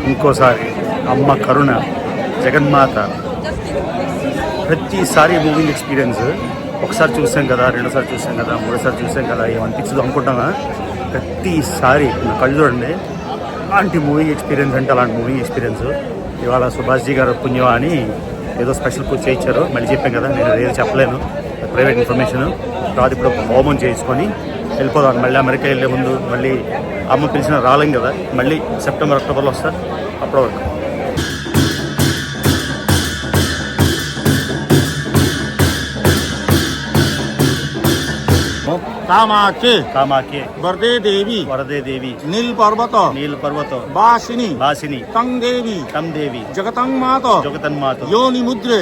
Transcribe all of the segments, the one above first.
ఇంకోసారి అమ్మ కరుణ, జగన్మాత, ప్రతిసారి మూవింగ్ ఎక్స్పీరియన్స్. ఒకసారి చూసాం కదా, రెండోసారి చూసాం కదా, మూడోసారి చూసాం కదా, ఏమనిపించదు అనుకుంటామా? ప్రతిసారి నా కళ్ళు చూడండి, అలాంటి మూవింగ్ ఎక్స్పీరియన్స్ అంటే అలాంటి మూవింగ్ ఎక్స్పీరియన్స్. ఇవాళ సుభాష్జీ గారు పుణ్యమా అని ఏదో స్పెషల్ పూజ చేయించారు. మళ్ళీ చెప్పాం కదా, నేను ఏదో చెప్పలేను, ప్రైవేట్ ఇన్ఫర్మేషన్. తర్వాత ఇప్పుడు హోమం చేయించుకొని వెళ్ళిపోదాం. మళ్ళీ అమెరికా వెళ్ళే ముందు మళ్ళీ అమ్మ పిలిచిన రాలేం కదా, మళ్ళీ సెప్టెంబర్ అక్టోబర్లో వస్తా. అప్పటి వరకు कामाख्ये कामाख्ये वरदे देवी नील पर्वत वासिनी तंग देवी जगतं मात योनि मुद्रे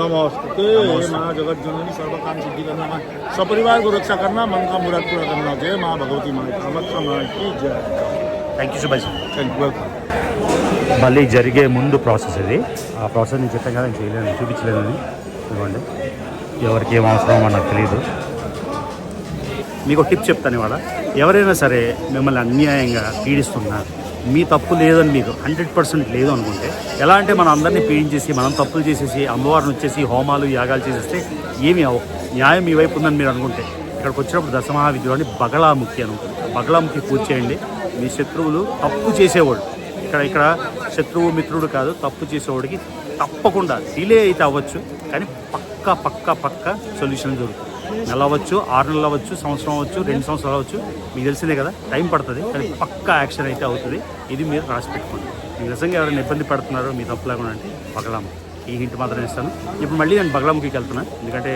नमस्ते माँ जगत जननी सर्व काम सिद्धि करना, माँ सपरिवार को रक्षा करना, मन का मुराद पूरा करना. जय माँ भगवती माँ कामाख्या माँ की जय. Thank you Subhash. వెల్కమ్. మళ్ళీ జరిగే ముందు ప్రాసెస్ ఇది. ఆ ప్రాసెస్ నేను చెప్పాను కదా, నేను చేయలేను, చూపించలేదని. ఇవ్వండి, ఎవరికి ఏం అవసరమో నాకు తెలియదు. మీకు టిప్ చెప్తాను ఇవాళ. ఎవరైనా సరే మిమ్మల్ని అన్యాయంగా పీడిస్తున్నా, మీ తప్పు లేదని మీకు 100% లేదు అనుకుంటే, ఎలా అంటే మనం అందరినీ పీడించేసి మనం తప్పులు చేసేసి అమ్మవారిని వచ్చేసి హోమాలు యాగాలు చేసేస్తే ఏమీ అవ్వవు. న్యాయం మీ వైపు ఉందని మీరు అనుకుంటే, ఇక్కడికి వచ్చినప్పుడు దశమహావిద్యుడు బగళాముఖి అనుకుంటే బగళాముఖి పూజ చేయండి. మీ శత్రువులు తప్పు చేసేవాడు, ఇక్కడ శత్రువు మిత్రుడు కాదు, తప్పు చేసేవాడికి తప్పకుండా డిలే అయితే అవ్వచ్చు, కానీ పక్కా సొల్యూషన్ దొరుకుతుంది. నెల అవ్వచ్చు, 6 నెలలు అవ్వచ్చు, సంవత్సరం అవ్వచ్చు, 2 సంవత్సరాలు అవ్వచ్చు, మీకు తెలిసిందే కదా, టైం పడుతుంది, కానీ పక్కా యాక్షన్ అయితే అవుతుంది. ఇది మీరు రాసి పెట్టుకోండి. మీకు నిజంగా ఎవరైనా ఇబ్బంది పడుతున్నారో మీ తప్పు లేకుండా అంటే బగళాముఖి, ఈ హింట్ మాత్రం ఇస్తాను. ఇప్పుడు మళ్ళీ నేను బగళాముఖికి వెళ్తున్నాను, ఎందుకంటే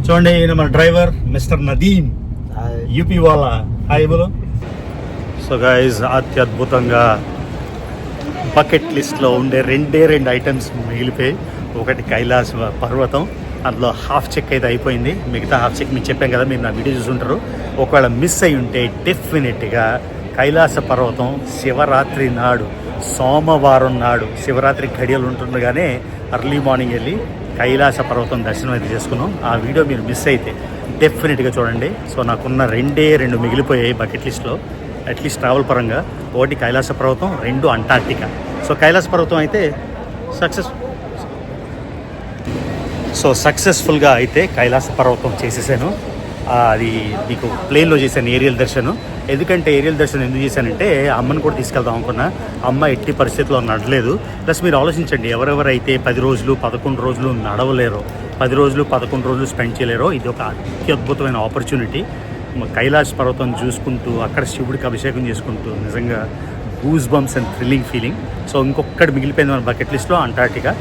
చూడండి, ఈయన మన డ్రైవర్ మిస్టర్ నదీమ్, యూపీ వాళ్ళ. హాయ్ బోలో. సో గైజ్, అత్యద్భుతంగా బకెట్ లిస్ట్లో ఉండే 2 ఐటమ్స్ మిగిలిపోయి. ఒకటి కైలాస పర్వతం, అందులో హాఫ్ చెక్ అయితే అయిపోయింది. మిగతా హాఫ్ చెక్ మీకు చెప్పాను కదా, మీరు నా వీడియో చూసుంటారు. ఒకవేళ మిస్ అయి ఉంటే డెఫినెట్గా కైలాస పర్వతం శివరాత్రి నాడు, సోమవారం నాడు, శివరాత్రి గడియలు ఉంటుండగానే అర్లీ మార్నింగ్ వెళ్ళి కైలాస పర్వతం దర్శనం అయితే చేసుకున్నాం. ఆ వీడియో మీరు మిస్ అయితే డెఫినెట్గా చూడండి. సో నాకున్న 2 మిగిలిపోయాయి బకెట్ లిస్ట్లో, అట్లీస్ట్ ట్రావెల్ పరంగా. ఒకటి కైలాస పర్వతం, 2 అంటార్క్టికా. సో కైలాస పర్వతం అయితే సక్సెస్ఫుల్గా అయితే కైలాస పర్వతం చేసేసాను. అది మీకు ప్లేన్లో చేశాను, ఏరియల్ దర్శనం. ఎందుకంటే ఏరియల్ దర్శనం ఎందుకు చేశానంటే, అమ్మని కూడా తీసుకెళ్దాం అనుకున్నా. అమ్మ ఎట్టి పరిస్థితుల్లో నడలేదు. ప్లస్ మీరు ఆలోచించండి, ఎవరెవరైతే 10 రోజులు 11 రోజులు నడవలేరో, 10 రోజులు 11 రోజులు స్పెండ్ చేయలేరో, ఇది ఒక అత్యద్భుతమైన ఆపర్చునిటీ. కైలాస పర్వతం చూసుకుంటూ అక్కడ శివుడికి అభిషేకం చేసుకుంటూ నిజంగా goose bumps and thrilling feeling. So ఇంకొకటి మిగిలిపోయింది మన బకెట్ లిస్ట్లో, అంటార్క్టికా.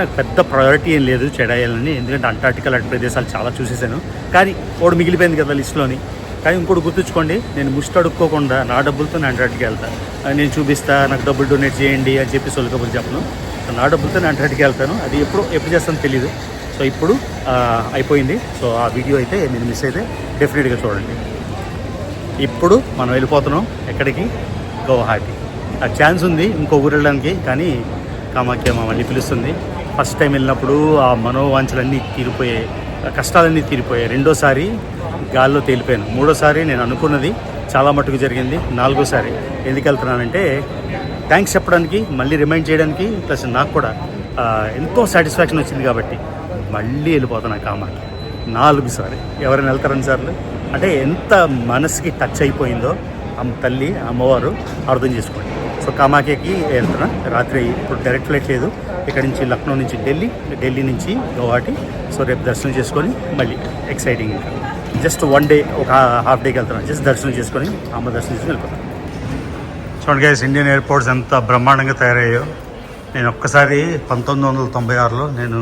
నాకు పెద్ద ప్రయారిటీ ఏం లేదు చేయాలని, ఎందుకంటే అంటార్క్టికా లాంటి ప్రదేశాలు చాలా చూసేసాను. కానీ ఒకటి మిగిలిపోయింది కదా లిస్ట్లోని. కానీ ఇంకోటి గుర్తుంచుకోండి, నేను ముష్టి అడుక్కోకుండా నా డబ్బులతో నేను అంటార్క్టికా వెళ్తాను. నేను చూపిస్తా, నాకు డబ్బులు డొనేట్ చేయండి అని చెప్పి సొలకబులు చెప్పను. నా డబ్బులతో నేను అంటార్క్టికా వెళ్తాను. అది ఎప్పుడు చేస్తానో తెలీదు. సో ఇప్పుడు అయిపోయింది. సో ఆ వీడియో అయితే నేను మిస్ అయితే డెఫినెట్గా చూడండి. ఇప్పుడు మనం వెళ్ళిపోతున్నాం ఎక్కడికి, గౌహాటి. ఆ ఛాన్స్ ఉంది ఇంకో ఊరు వెళ్ళడానికి, కానీ కామాఖ్య మళ్ళీ పిలుస్తుంది. ఫస్ట్ టైం వెళ్ళినప్పుడు ఆ మనోవాంఛలన్నీ తీరిపోయాయి, కష్టాలన్నీ తీరిపోయాయి. రెండోసారి గాల్లో తేలిపోయాను. మూడోసారి నేను అనుకున్నది చాలా మట్టుకు జరిగింది. 4వసారి ఎందుకు వెళ్తున్నానంటే థ్యాంక్స్ చెప్పడానికి, మళ్ళీ రిమైండ్ చేయడానికి, ప్లస్ నాకు కూడా ఎంతో సాటిస్ఫాక్షన్ వచ్చింది కాబట్టి మళ్ళీ వెళ్ళిపోతున్నా కామాఖ్య 4 సార్లు. ఎవరైనా వెళ్తారని సార్లు అంటే ఎంత మనసుకి టచ్ అయిపోయిందో తల్లి అమ్మవారు అర్థం చేసుకోండి. సో కామాఖ్యకి వెళ్తున్నా. రాత్రి ఇప్పుడు డైరెక్ట్ ఫ్లైట్ లేదు, ఇక్కడ నుంచి లక్నో నుంచి ఢిల్లీ నుంచి గౌహాటి. సో రేపు దర్శనం చేసుకొని మళ్ళీ ఎక్సైటింగ్. జస్ట్ 1 డే, ఒక హాఫ్ డేకి వెళ్తున్నాను. జస్ట్ దర్శనం చేసుకొని అమ్మ దర్శనం చేసుకొని వెళ్ళిపోతాను. చూడండి గైస్, ఇండియన్ ఎయిర్పోర్ట్స్ ఎంత బ్రహ్మాండంగా తయారయ్యాయో. నేను ఒక్కసారి 1996లో నేను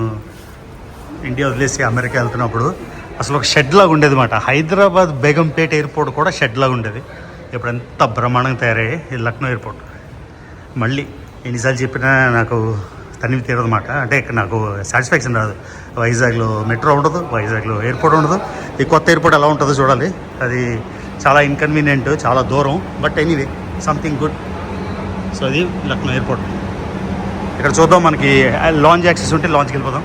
ఇండియా వదిలేసి అమెరికా వెళ్తున్నప్పుడు అసలు ఒక షెడ్ లాగా ఉండేది అన్నమాట. హైదరాబాద్ బేగంపేట ఎయిర్పోర్ట్ కూడా షెడ్ లాగా ఉండేది. ఇప్పుడు ఎంత బ్రహ్మాండంగా తయారయ్యాయి ఈ లక్నో ఎయిర్పోర్ట్. మళ్ళీ ఎన్నిసార్లు చెప్పినా నాకు తనివి తీరదన్నమాట. అంటే ఇక్కడ నాకు సాటిస్ఫాక్షన్ రాదు. వైజాగ్లో మెట్రో ఉండదు, వైజాగ్లో ఎయిర్పోర్ట్ ఉండదు. ఈ కొత్త ఎయిర్పోర్ట్ ఎలా ఉంటుందో చూడాలి. అది చాలా ఇన్కన్వీనియంట్, చాలా దూరం. But anyway something good. So అది లక్నో ఎయిర్పోర్ట్. ఇక్కడ చూద్దాం, మనకి లాంజ్ యాక్సెస్ ఉంటే లాంచ్కి వెళ్ళిపోదాం.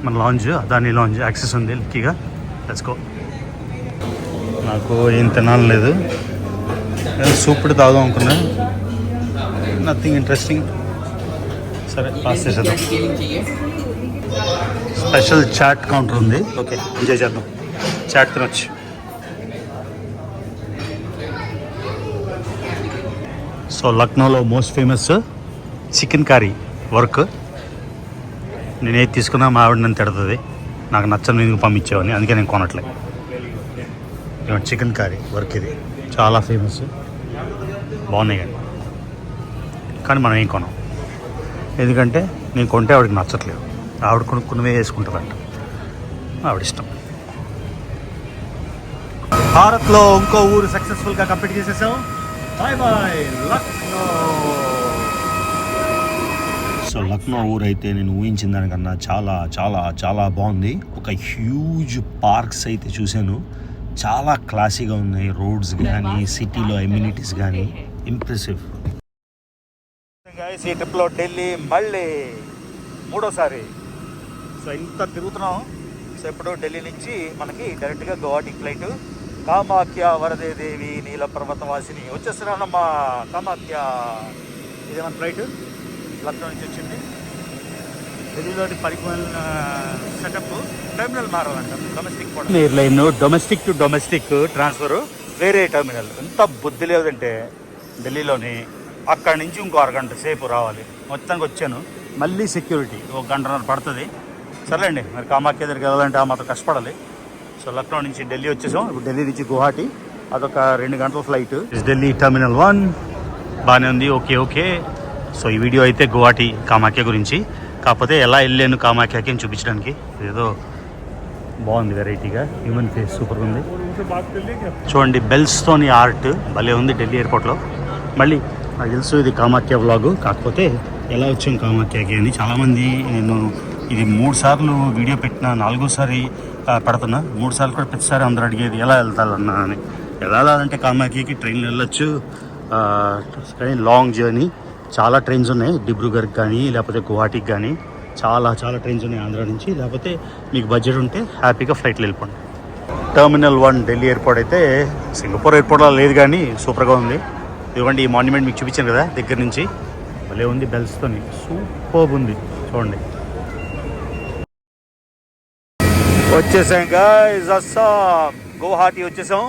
మన లాంజ్, దాని లాంజ్ యాక్సెస్ ఉంది లక్కీగా. Let's go. నాకు ఏం తినాలి లేదు, సూప్ తాగుదాం అనుకున్నా, నథింగ్ ఇంట్రెస్టింగ్. సరే పాస్ చేసేద్దాం. స్పెషల్ చాట్ కౌంటర్ ఉంది, ఓకే ఎంజాయ్ చేద్దాం, చాట్ తినొచ్చు. సో లక్నోలో most famous chicken curry work. నేను ఏది తీసుకున్నా మా ఆవిడ నన్ను తిడుతుంది, నాకు నచ్చని నేను పంపించేవని, అందుకే నేను కొనట్లే. చికెన్ కర్రీ వర్క్ ఇది చాలా ఫేమస్, బాగున్నాయి కానీ మనం ఏం కొనం, ఎందుకంటే నేను కొంటే ఆవిడకి నచ్చట్లేదు. ఆవిడ కొనుక్కున్నవే వేసుకుంటుందంట, ఆవిడ ఇష్టం. భారత్లో ఇంకో ఊరు సక్సెస్ఫుల్గా కంప్లీట్ చేసేసాం. Bye bye Lucknow. So Lucknow ఊరు అయితే నేను ఊహించిన దానికన్నా చాలా చాలా చాలా బాగుంది. ఒక హ్యూజ్ పార్క్స్ అయితే చూశాను, చాలా క్లాసీగా ఉన్నాయి. రోడ్స్ కానీ సిటీలో ఎమ్యూనిటీస్ కానీ ఇంప్రెసివ్. ఈ ట్రిప్లో ఢిల్లీ మళ్ళీ మూడోసారి. సో ఇంత తిరుగుతున్నాం. సో ఇప్పుడు ఢిల్లీ నుంచి మనకి డైరెక్ట్గా గౌహాటి ఫ్లైట్. కామాఖ్య వరదే దేవి నీల పర్వతవాసిని వచ్చేస్తున్నానమ్మా కామాఖ్య. ఇదే మన ఫ్లైట్ లక్నో నుంచి వచ్చింది. ఢిల్లీలోని పరిపాలన సెటప్ టెర్మినల్ మారాలంట, domestic airline, domestic to domestic transfer వేరే టెర్మినల్. ఎంత బుద్ధి లేదంటే ఢిల్లీలోని అక్కడి నుంచి ఇంకో అరగంట సేపు రావాలి. మొత్తానికి వచ్చాను, మళ్ళీ సెక్యూరిటీ 1 గంటన్నర పడుతుంది. సర్లేండి, మరి కామాఖ్య దగ్గరికి వెళ్ళాలంటే ఆ మాత్రం కష్టపడాలి. సో లక్నో నుంచి ఢిల్లీ వచ్చేసాం. ఇప్పుడు ఢిల్లీ నుంచి గువాహటి అదొక 2 గంటల ఫ్లైట్. ఢిల్లీ టెర్మినల్ 1 బాగానే ఉంది, ఓకే ఓకే. సో ఈ వీడియో అయితే గువాహటి కామాఖ్య గురించి, కాకపోతే ఎలా వెళ్ళాను కామాఖ్యకి అని చూపించడానికి. ఏదో బాగుంది, వెరైటీగా హ్యూమన్ ఫేస్ సూపర్గా ఉంది. చూడండి బెల్స్తోని ఆర్ట్ భలే ఉంది ఢిల్లీ ఎయిర్పోర్ట్లో. మళ్ళీ నాకు తెలుసు ఇది కామాఖ్య వ్లాగు, కాకపోతే ఎలా వచ్చాం కామాఖ్యకి అని చాలామంది, నేను ఇది 3 సార్లు వీడియో పెట్టిన, 4వసారి పెడుతున్నా. 3 సార్లు కూడా ప్రతిసారి అందరూ అడిగేది ఎలా వెళ్తారన్నా అని. ఎలా వెళ్ళాలంటే కామాఖ్యకి ట్రైన్లో వెళ్ళొచ్చు, కానీ లాంగ్ జర్నీ, చాలా ట్రైన్స్ ఉన్నాయి. డిబ్రూగఢ్కి కానీ లేకపోతే గువాహటికి కానీ చాలా చాలా ట్రైన్స్ ఉన్నాయి ఆంధ్ర నుంచి. లేకపోతే మీకు బడ్జెట్ ఉంటే హ్యాపీగా ఫ్లైట్లో వెళ్ళిపోండి. టెర్మినల్ 1 ఢిల్లీ ఎయిర్పోర్ట్ అయితే సింగపూర్ ఎయిర్పోర్ట్లో లేదు కానీ సూపర్గా ఉంది. ఇదిగోండి ఈ మాన్యుమెంట్ మీకు చూపించాను కదా దగ్గర నుంచి, భలే ఉంది బెల్స్తోని, సూపర్ ఉంది చూడండి. వచ్చేసాం గైస్, అస్సాం గువాహటి వచ్చేసాం.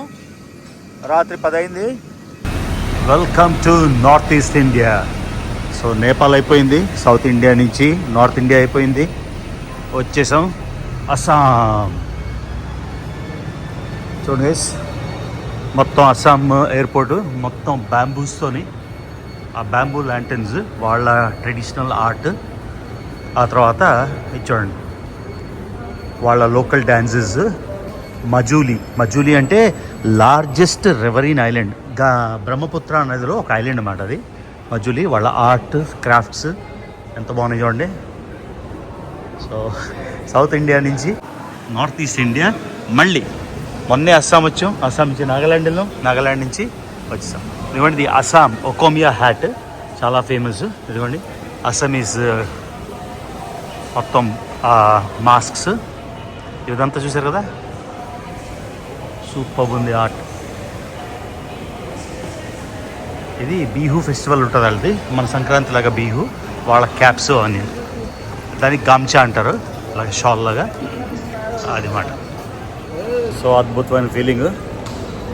రాత్రి 10 అయింది. Welcome to north east India. So Nepal అయిపోయింది, సౌత్ ఇండియా నుంచి నార్త్ ఇండియా అయిపోయింది. వచ్చేసాం అస్సాం. చూడండి గైస్, మొత్తం అస్సాం ఎయిర్పోర్టు మొత్తం బ్యాంబూస్తోని, ఆ బ్యాంబూ ల్యాంటన్స్ వాళ్ళ ట్రెడిషనల్ ఆర్ట్. ఆ తర్వాత ఇది చూడండి వాళ్ళ లోకల్ డ్యాన్సెస్. మజూలీ అంటే లార్జెస్ట్ రివరీన్ ఐలాండ్, బ్రహ్మపుత్ర నదిలో ఒక ఐలాండ్ అన్నమాట అది మజూలీ. వాళ్ళ ఆర్ట్ క్రాఫ్ట్స్ ఎంత బాగున్నాయి చూడండి. సో సౌత్ ఇండియా నుంచి నార్త్ ఈస్ట్ ఇండియా, మళ్ళీ మొన్నే అస్సాం వచ్చాం. అస్సాం నుంచి నాగాల్యాండ్ వెళ్ళాం, నాగాల్యాండ్ నుంచి వచ్చేసాం. ఇదిగోండి అస్సాం ఒకోమియా హ్యాట్ చాలా ఫేమస్. ఇదిగోండి అస్సామీస్ మొత్తం మాస్క్స్ ఇదంతా చూసారు కదా, సూపర్ ఉంది ఆర్ట్. ఇది బీహు ఫెస్టివల్ ఉంటుంది వాళ్ళది, మన సంక్రాంతి లాగా బీహు. వాళ్ళ క్యాప్స్ అని, దానికి గామ్చా అంటారు, అలాగే షాల్ లాగా అది మాట. సో అద్భుతమైన ఫీలింగ్.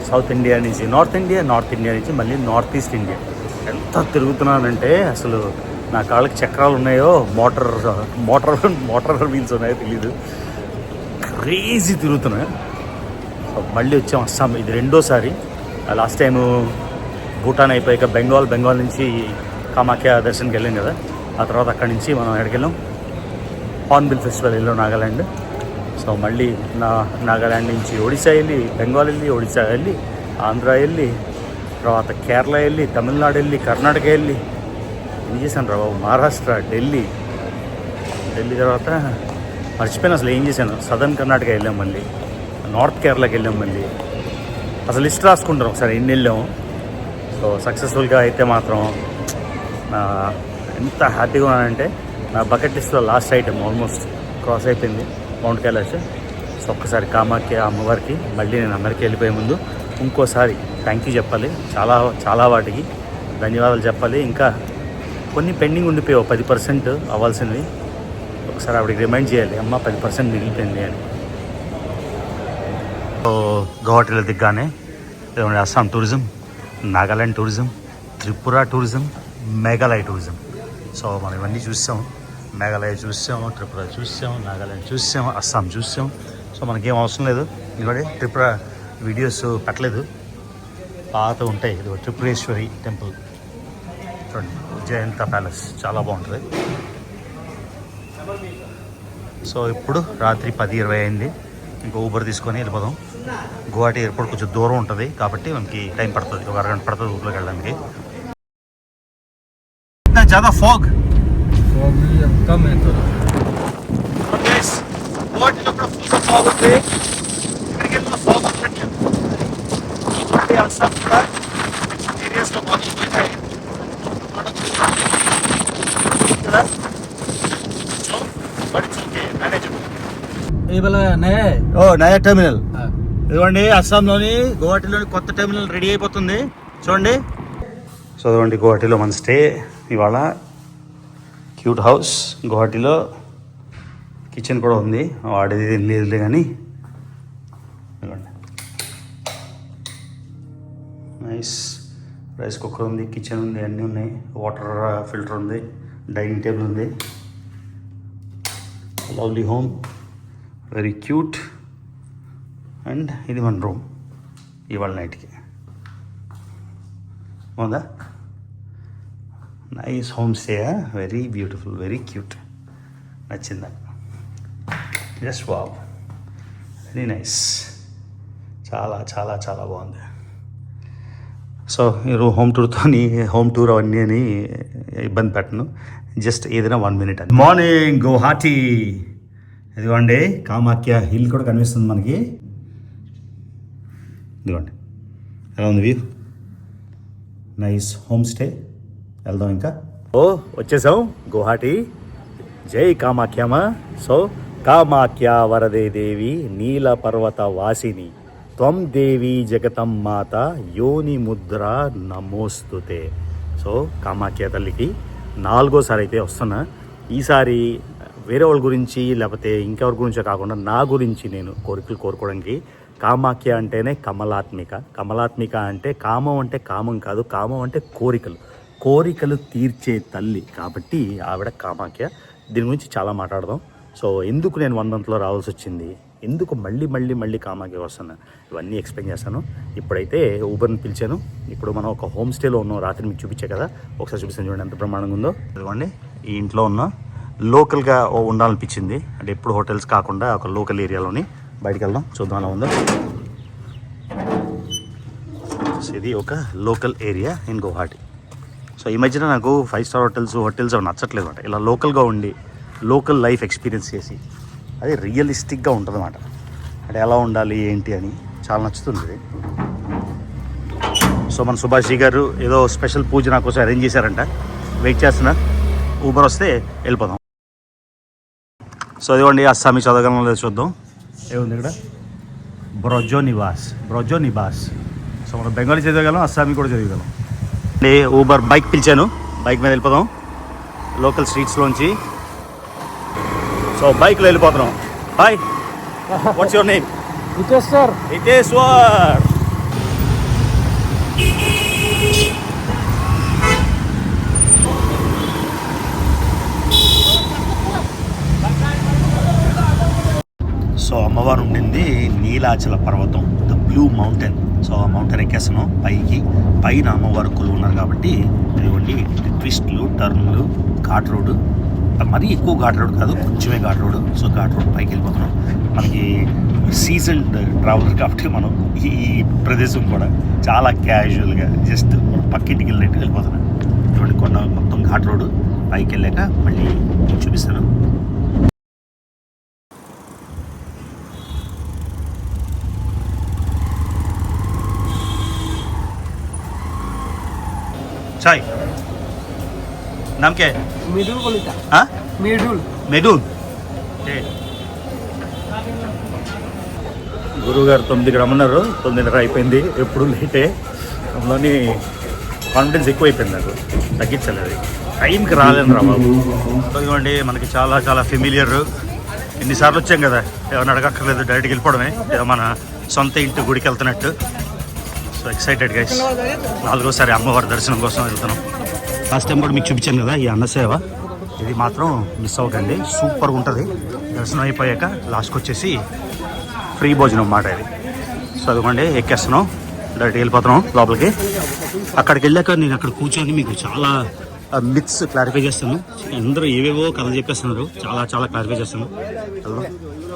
సౌత్ ఇండియా నుంచి నార్త్ ఇండియా, నార్త్ ఇండియా నుంచి మళ్ళీ నార్త్ ఈస్ట్ ఇండియా. ఎంత తిరుగుతున్నానంటే అసలు నా కాళ్ళకి చక్రాలు ఉన్నాయో మోటార్ వీల్స్ ఉన్నాయో తెలీదు, క్రేజీ తిరుగుతున్నా. సో మళ్ళీ వచ్చాం అస్సాం, ఇది 2వసారి. లాస్ట్ టైము భూటాన్ అయిపోయాక బెంగాల్ నుంచి కామాఖ్య దర్శనంకి వెళ్ళాం కదా. ఆ తర్వాత అక్కడి నుంచి మనం ఎక్కడికి వెళ్ళాం, హార్న్బిల్ ఫెస్టివల్ వెళ్ళాం నాగాల్యాండ్. సో మళ్ళీ నాగాల్యాండ్ నుంచి ఒడిశా వెళ్ళి, బెంగాల్ వెళ్ళి, ఒడిశా వెళ్ళి, ఆంధ్ర వెళ్ళి, తర్వాత కేరళ వెళ్ళి, తమిళనాడు వెళ్ళి, కర్ణాటక వెళ్ళి, ఏం చేశాను రా బాబు, మహారాష్ట్ర, ఢిల్లీ తర్వాత మర్చిపోయాను అసలు ఏం చేశాను. సదర్న్ కర్ణాటక వెళ్ళాం, మళ్ళీ నార్త్ కేరళకి వెళ్ళాం. మళ్ళీ అసలు లిస్ట్ రాసుకుంటాం ఒకసారి ఎన్ని వెళ్ళాము. సో సక్సెస్ఫుల్గా అయితే మాత్రం ఎంత హ్యాపీగా ఉన్నానంటే నా బకెట్ లిస్ట్లో లాస్ట్ ఐటమ్ ఆల్మోస్ట్ క్రాస్ అయిపోయింది మౌంట్ కైలాష్. సో ఒక్కసారి కామాఖ్య అమ్మవారికి మళ్ళీ నేను అమెరికా వెళ్ళిపోయే ముందు ఇంకోసారి థ్యాంక్ యూ చెప్పాలి. చాలా చాలా వాటికి ధన్యవాదాలు చెప్పాలి. ఇంకా కొన్ని పెండింగ్ ఉండిపోయావు 10% అవ్వాల్సినవి. ఒకసారి ఆవిడకి రిమైండ్ చేయాలి, అమ్మ 10% మిగిలిపోయింది అని. సో గౌహటిలో దిగ్గానే Assam tourism, Nagaland tourism, Tripura tourism, Meghalaya tourism. So మనం ఇవన్నీ చూసాం. మేఘాలయ చూసాం, త్రిపుర చూసాం, నాగాల్యాండ్ చూసాం, అస్సాం చూసాం. సో మనకేం అవసరం లేదు. ఇంకోటి త్రిపుర వీడియోస్ పెట్టలేదు, పాత ఉంటాయి. ఇది త్రిపురేశ్వరి టెంపుల్ చూడండి, జయంత ప్యాలెస్ చాలా బాగుంటుంది. సో ఇప్పుడు రాత్రి 10:20 అయింది. ఇంకా ఊబర్ తీసుకొని వెళ్ళిపోదాం. గువాహటి ఎయిర్పోర్ట్ కొంచెం దూరం ఉంటుంది కాబట్టి మనకి టైం పడుతుంది, ఒక అరగంట పడుతుంది ఊర్లోకి వెళ్ళడానికి. ज़्यादा फॉग कम है थोड़ा. గువాహటిలో కూడా ఫుల్ ఫాగ్ ఉంది. ఇక్కడికి వెళ్ళిన ఫాగ్ ఉంటుంది. అస్సాం కూడా ఏరియాస్లో బాగుంటాయి కదా. So but it's okay, manageable. ये वाला नया है. ఓ నయా టెర్మినల్. ఇదిగోండి అస్సాంలోని గువాహటిలోని కొత్త టెర్మినల్ రెడీ అయిపోతుంది చూడండి. సో ఇదిగోండి గువాహటిలో మన స్టే ఇవాళ. Cute house. గువాహటిలో కిచెన్ కూడా ఉంది, వాడేది ఏం లేదులే కానీ. ఇదిగోండి నైస్ రైస్ కుక్కర్ ఉంది, కిచెన్ ఉంది, అన్నీ ఉన్నాయి. వాటర్ ఫిల్టర్ ఉంది, డైనింగ్ టేబుల్ ఉంది. Lovely home, very cute. And ఇది మన రూమ్ ఇవాళ నైట్కి. బాగుందా? Nice home stay, very beautiful, very cute. నచ్చిందా? Just wow, very nice. చాలా చాలా చాలా బాగుంది. సో మీరు హోమ్ టూర్ అవన్నీ అని ఇబ్బంది పెట్టను, జస్ట్ ఏదైనా 1 minute అని. మార్నింగ్ గువాహటి. ఇదిగోండి కామాఖ్య హిల్ కూడా కనిపిస్తుంది మనకి. ఇదిగోండి ఎలా ఉంది వ్యూ. Nice home stay. వెళ్దాం ఇంకా. ఓ వచ్చేసాం గువాహటి. జై కామాఖ్యమ్మ. సో కామాఖ్య వరదే దేవి నీల పర్వత వాసిని త్వం దేవి జగతం మాత యోని ముద్ర నమోస్తుతే. సో కామాఖ్య తల్లికి 4వసారి అయితే వస్తున్నా. ఈసారి వేరే వాళ్ళ గురించి లేకపోతే ఇంకెవరి గురించో కాకుండా నా గురించి నేను కోరికలు కోరుకోవడానికి. కామాఖ్య అంటేనే కమలాత్మిక. కమలాత్మిక అంటే కామం అంటే కామం కాదు, కామం అంటే కోరికలు తీర్చే తల్లి కాబట్టి ఆవిడ కామాఖ్య. దీని గురించి చాలా మాట్లాడదాం. సో ఎందుకు నేను 1 monthలో రావాల్సి వచ్చింది, ఎందుకు మళ్ళీ కామాఖ్య వస్తున్నా, ఇవన్నీ ఎక్స్ప్లెయిన్ చేస్తాను. ఇప్పుడైతే ఊబర్ని పిలిచాను. ఇప్పుడు మనం ఒక హోమ్ స్టేలో ఉన్నాం. రాత్రి మీకు చూపించే కదా, ఒకసారి చూపిస్తాను చూడండి ఎంత బ్రహ్మాండంగా ఉందో. ఇదిగోండి ఈ ఇంట్లో ఉన్న లోకల్గా ఉండాలనిపించింది. అంటే ఎప్పుడు హోటల్స్ కాకుండా ఒక లోకల్ ఏరియాలోని. బయటికి వెళ్దాం, చూద్దాం అలా ఉందో. ఇది ఒక local area in Guwahati. So ఈ మధ్యన నాకు 5 star హోటల్స్ అవి నచ్చట్లేదు అనమాట. ఇలా లోకల్గా ఉండి లోకల్ లైఫ్ ఎక్స్పీరియన్స్ చేసి అది రియలిస్టిక్గా ఉంటుంది అన్నమాట. అంటే ఎలా ఉండాలి ఏంటి అని చాలా నచ్చుతుంది. సో మన సుభాష్ గారు ఏదో స్పెషల్ పూజ నా కోసం అరేంజ్ చేశారంట. వెయిట్ చేస్తున్నా, ఊబర్ వస్తే వెళ్ళిపోదాం. సో ఇదిగోండి అస్సామీ చదవగలం లేదు చూద్దాం. ఏముంది ఇక్కడ? బ్రొజో నివాస్. సో మనం బెంగాలీ చదవగలం, అస్సామీ కూడా చదవగలం. ఊబర్ బైక్ పిలిచాను, బైక్ మీద వెళ్ళిపోదాం లోకల్ స్ట్రీట్స్లోంచి. సో బైక్లో వెళ్ళిపోతున్నాం. Bye. What's your name? Hiteshwar. So అమ్మవారు ఉండింది నీలాచల పర్వతం, ద బ్లూ మౌంటైన్. సో ఆ మౌంటైన్ ఎక్కేస్తున్నాం పైన అమ్మవారు కొలు ఉన్నారు కాబట్టి ఇదిగోండి ట్విస్ట్లు, టర్న్లు, ఘాట్ రోడ్డు. మరీ ఎక్కువ ఘాట్ రోడ్ కాదు, కొంచెమే ghat road. So ghat road పైకి వెళ్ళిపోతున్నాం. మనకి సీజన్డ్ ట్రావెలర్ కాబట్టి మనం ఈ ప్రదేశం కూడా చాలా క్యాజువల్గా జస్ట్ పక్కింటికి వెళ్ళినట్టు వెళ్ళిపోతున్నాం. ఇటువంటి కొండ మొత్తం ఘాట్ రోడ్. పైకి వెళ్ళాక మళ్ళీ చూపిస్తాను. చాయ్ नाम क्या है? मिडुल बोलता हाँ मिडुल మెదూన్. గురువుగారు 9కి రమ్మన్నారు, 9:30 అయిపోయింది. ఎప్పుడు లేటే అందులోని కాన్ఫిడెన్స్ ఎక్కువైపోయింది, నాకు తగ్గించలేదు. టైంకి రాలేను రా బాబు. ఇదిగోండి మనకి చాలా చాలా ఫెమిలియర్. ఎన్నిసార్లు వచ్చాం కదా, ఏమైనా అడగక్కర్లేదు, డైరెక్ట్గా వెళ్ళిపోవడమే. ఏదో మన సొంత ఇంటి గుడికి వెళ్తున్నట్టు. So excited guys. 4వసారి అమ్మవారి దర్శనం కోసం వెళ్తున్నాం. లాస్ట్ టైం కూడా మీకు చూపించాను కదా ఈ అన్నసేవ, ఇది మాత్రం మిస్ అవ్వకండి, సూపర్గా ఉంటుంది. దర్శనం అయిపోయాక లాస్ట్కి వచ్చేసి ఫ్రీ భోజనం అన్నమాట ఇది. సో అదిగోండి ఎక్కేస్తున్నాం, డైరెక్ట్గా వెళ్ళిపోతున్నాం లోపలికి. అక్కడికి వెళ్ళాక నేను అక్కడ కూర్చొని మీకు చాలా మిత్స్ క్లారిఫై చేస్తాను. అందరూ ఏవేవో కథలు చెప్పేస్తున్నారు, చాలా చాలా క్లారిఫై చేస్తాను.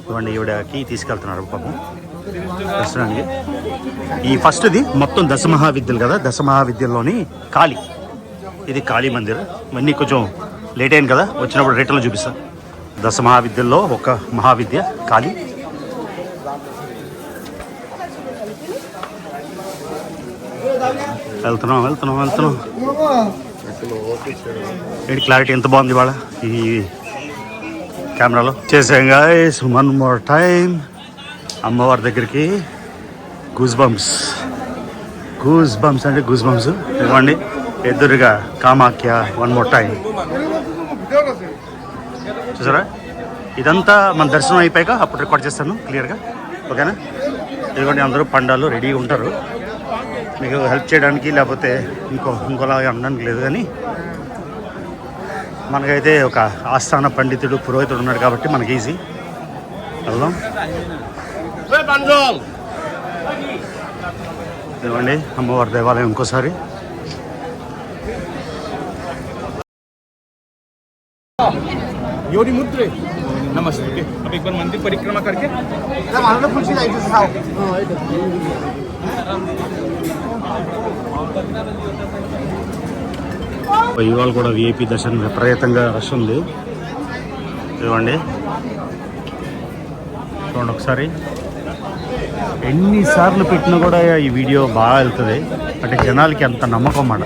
ఇవ్వండి ఈవిడకి తీసుకెళ్తున్నారు పాపం దర్శనానికి. ఈ ఫస్ట్ది మొత్తం దశమహావిద్యలు కదా, దశమహావిద్యల్లోని కాళీ, ఇది కాళీ మందిర్. ఇవన్నీ కొంచెం లేట్ అయింది కదా, వచ్చినప్పుడు రిటర్న్లో చూపిస్తా. దశమహావిద్యల్లో ఒక మహావిద్య కాళీ. వెళ్తున్నాం వెళ్తున్నాం వెళ్తున్నాం. ఏంటి క్లారిటీ ఎంత బాగుంది ఇవాళ ఈ కెమెరాలో. చేసాం గైస్, వన్ మోర్ టైం అమ్మవారి దగ్గరికి. గూస్ బంప్స్, గూస్ బంప్స్ అంటే గూస్ బంప్స్. ఇవ్వండి ఎదురుగా కామాఖ్య, వన్ మోర్ టైం. చూసారా, ఇదంతా మన దర్శనం అయిపోయాక అప్పుడు రికార్డ్ చేస్తాను క్లియర్గా, ఓకేనా? ఇదిగోండి అందరూ పండాలు రెడీగా ఉంటారు మీకు హెల్ప్ చేయడానికి, లేకపోతే ఇంకోలాగా అనడానికి లేదు. కానీ మనకైతే ఒక ఆస్థాన పండితుడు, పురోహితుడు ఉన్నాడు కాబట్టి మనకి ఈజీ. వెళ్దాం. ఇదిగోండి అమ్మవారి దేవాలయం ఇంకోసారి. योनि मुद्रे नमस्ते. ओके, अब एक बार मंदिर परिक्रमा करके ఇవాళ కూడా విఐపి దర్శనం విపరీతంగా రష్ ఉంది. ఇవ్వండి చూడండి ఒకసారి. ఎన్నిసార్లు పెట్టినా కూడా ఈ వీడియో బాగా వెళ్తుంది. అంటే జనాలకి అంత నమ్మకం అన్నమాట.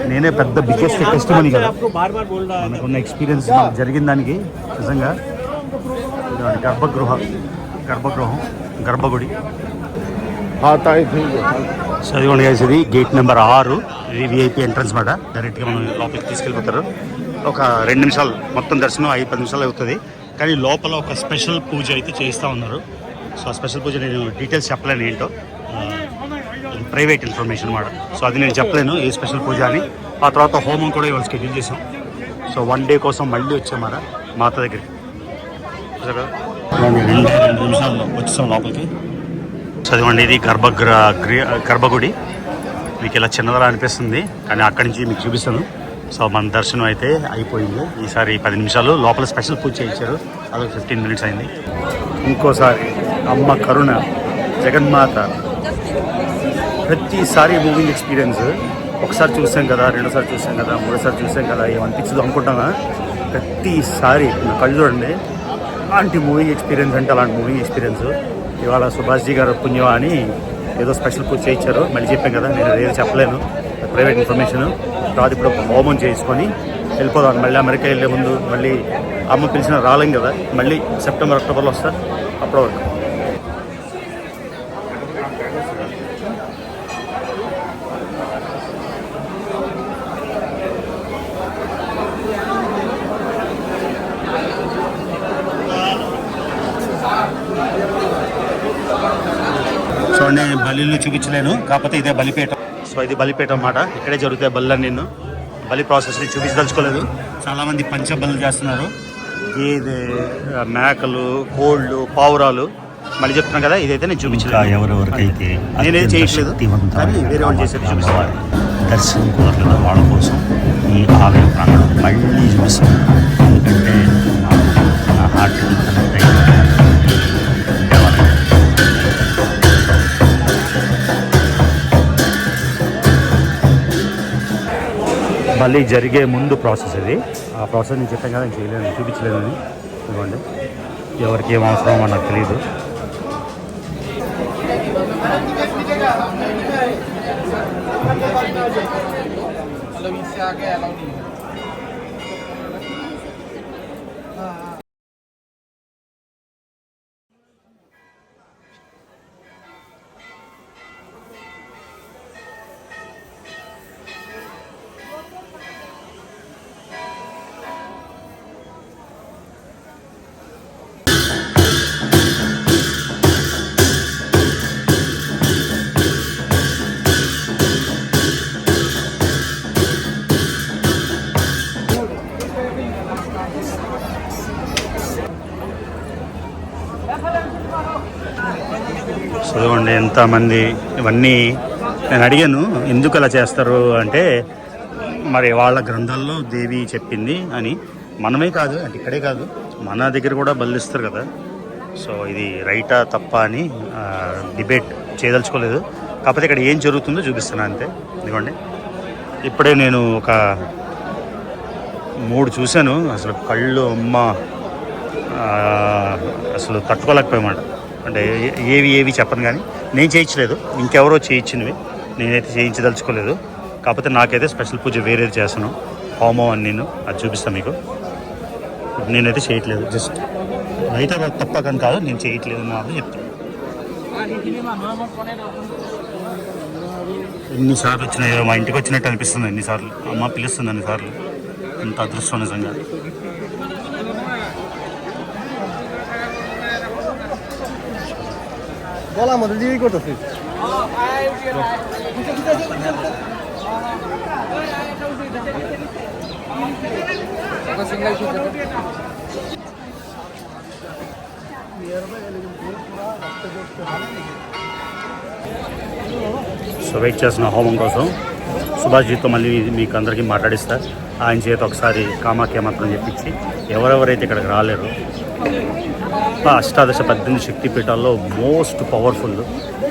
నేనే పెద్ద బిగ్గెస్ట్ టెస్టిమనీ కదా మనకున్న ఎక్స్పీరియన్స్, నాకు జరిగిన దానికి నిజంగా. గర్భగుడి. సో అదిగోండి గైస్, ఇది గేట్ నెంబర్ 6. ఇది విఐపి ఎంట్రన్స్ మాట. డైరెక్ట్గా మనం లోపలికి తీసుకెళ్ళిపోతారు. ఒక 2 నిమిషాలు మొత్తం దర్శనం 5-10 నిమిషాలు అవుతుంది. కానీ లోపల ఒక స్పెషల్ పూజ అయితే చేస్తూ ఉన్నారు. సో ఆ స్పెషల్ పూజ నేను డీటెయిల్స్ చెప్పలేను ఏంటో, ప్రైవేట్ ఇన్ఫర్మేషన్ అన్నమాట. సో అది నేను చెప్పలేను ఏ స్పెషల్ పూజ అని. ఆ తర్వాత హోమం కూడా ఇవాళ షెడ్యూల్ చేసాం. సో 1 డే కోసం మళ్ళీ వచ్చామరా మాత దగ్గరికి. 2 నిమిషాల్లో వచ్చేసాం లోపలికి. చదివండి, ఇది గర్భగుడి. మీకు ఇలా చిన్నదలా అనిపిస్తుంది, కానీ అక్కడి నుంచి మీకు చూపిస్తాను. సో మన దర్శనం అయితే అయిపోయింది. ఈసారి 10 నిమిషాలు లోపల స్పెషల్ పూజ చేయించారు, అదొక 15 మినిట్స్ అయింది. ఇంకోసారి అమ్మ కరుణ, జగన్మాత, ప్రతిసారి మూవింగ్ ఎక్స్పీరియన్స్. ఒకసారి చూసాం కదా, రెండోసారి చూసాం కదా, మూడోసారి చూసాం కదా, ఏమనిపించదు అనుకుంటానా. ప్రతిసారి నా కళ్ళు చూడండి, అలాంటి మూవింగ్ ఎక్స్పీరియన్స్ అంటే అలాంటి మూవింగ్ ఎక్స్పీరియన్స్. ఇవాళ సుభాష్జీ గారు పుణ్యం అని ఏదో స్పెషల్ పూజ చేయించారు. మళ్ళీ చెప్పాం కదా, నేను అదేదో చెప్పలేను, ప్రైవేట్ ఇన్ఫర్మేషన్. తర్వాత ఇప్పుడు హోమం చేసుకొని వెళ్ళిపోదాం. మళ్ళీ అమెరికా వెళ్ళే ముందు మళ్ళీ అమ్మ పిలిచిన రాలేం కదా, మళ్ళీ సెప్టెంబర్ అక్టోబర్లో వస్తా. అప్పటి వరకు చూడండి, బలిని చూపించలేను, కాకపోతే ఇదే బలిపీఠం. సో ఇది బలిపీఠం అన్నమాట. ఇక్కడే జరుగుతాయి బలి. నేను బలి ప్రాసెస్ని చూపించదలుచుకోలేదు. చాలామంది పంచబలు చేస్తున్నారు. ఇది మేకలు, కోళ్ళు, పావురాలు. మళ్ళీ చెప్తున్నాను కదా, ఇదైతే నేను చూపించలేదు. ఎవరెవరికైతే నేనేది చేయట్లేదు, కానీ వేరే వాళ్ళు చేసేది చూపిస్తారు. దర్శనం కుదరలేదు వాళ్ళ కోసం ఈ ఆలయ ప్రాంగణం మళ్ళీ చూపిస్తాను. ఎందుకంటే నా హార్ట్ కనెక్ట్ అయ్యింది. మళ్ళీ జరిగే ముందు ప్రాసెస్ ఇది. ఆ ప్రాసెస్ నేను చెప్పాను కదా, నేను చేయలేను, చూపించలేదని. ఇవ్వండి, ఎవరికి ఏం అవసరమో నాకు తెలియదు. చదవండి ఎంతమంది ఇవన్నీ నేను అడిగాను ఎందుకు అలా చేస్తారు అంటే మరి వాళ్ళ గ్రంథాల్లో దేవి చెప్పింది అని. మనమే కాదు అంటే ఇక్కడే కాదు మన దగ్గర కూడా బలిస్తారు కదా. సో ఇది రైటా తప్ప అని డిబేట్ చేయదలుచుకోలేదు. కాకపోతే ఇక్కడ ఏం జరుగుతుందో చూపిస్తాను అంతే. ఇదిగోండి ఇప్పుడే నేను ఒక 3 చూశాను. అసలు కళ్ళు అమ్మ అసలు తట్టుకోలేకపోయామాట. అంటే ఏవి చెప్పను కానీ నేను చేయించలేదు, ఇంకెవరో చేయించినవి. నేనైతే చేయించదలుచుకోలేదు. కాకపోతే నాకైతే స్పెషల్ పూజ వేరేది చేస్తాను, హోమం అని. నేను అది చూపిస్తాను మీకు. నేనైతే చేయట్లేదు, జస్ట్ రైట్ తప్ప కానీ కాదు, నేను చేయట్లేదు అని చెప్తాను. ఎన్నిసార్లు వచ్చినాయో, మా ఇంటికి వచ్చినట్టు అనిపిస్తుంది ఎన్నిసార్లు. అమ్మ పిలుస్తుంది అన్నిసార్లు. ఎంత అదృష్టం నిజంగా. বলা আমাদের দিয়েই করতেছি। సో వెయిట్ చేస్తున్న హోమం కోసం సుభాష్జీతో మళ్ళీ మీకు అందరికీ మాట్లాడిస్తా. ఆయన చేత ఒకసారి కామాఖ్య మంత్రం చెప్పించి ఎవరెవరైతే ఇక్కడికి రాలేరు, అష్టాదశ 18 శక్తిపీఠాల్లో మోస్ట్ పవర్ఫుల్.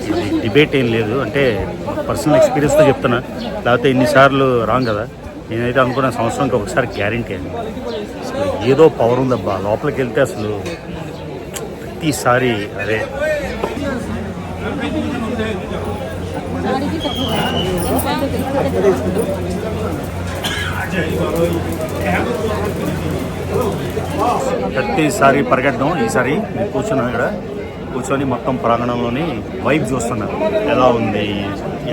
ఇది డిబేట్ ఏం లేదు, అంటే పర్సనల్ ఎక్స్పీరియన్స్తో చెప్తున్నా. లేకపోతే ఇన్నిసార్లు రాంగ్ కదా. నేనైతే అనుకున్న సంవత్సరానికి ఒకసారి గ్యారంటీ అండి. అసలు ఏదో పవర్ ఉందబ్బా లోపలికి వెళ్తే. అసలు ప్రతిసారి అదే. ప్రతిసారి పరిగెట్టడం. ఈసారి నేను కూర్చున్నాను ఇక్కడ, కూర్చొని మొత్తం ప్రాంగణంలోని వైబ్ చూస్తున్నాను. ఎలా ఉంది,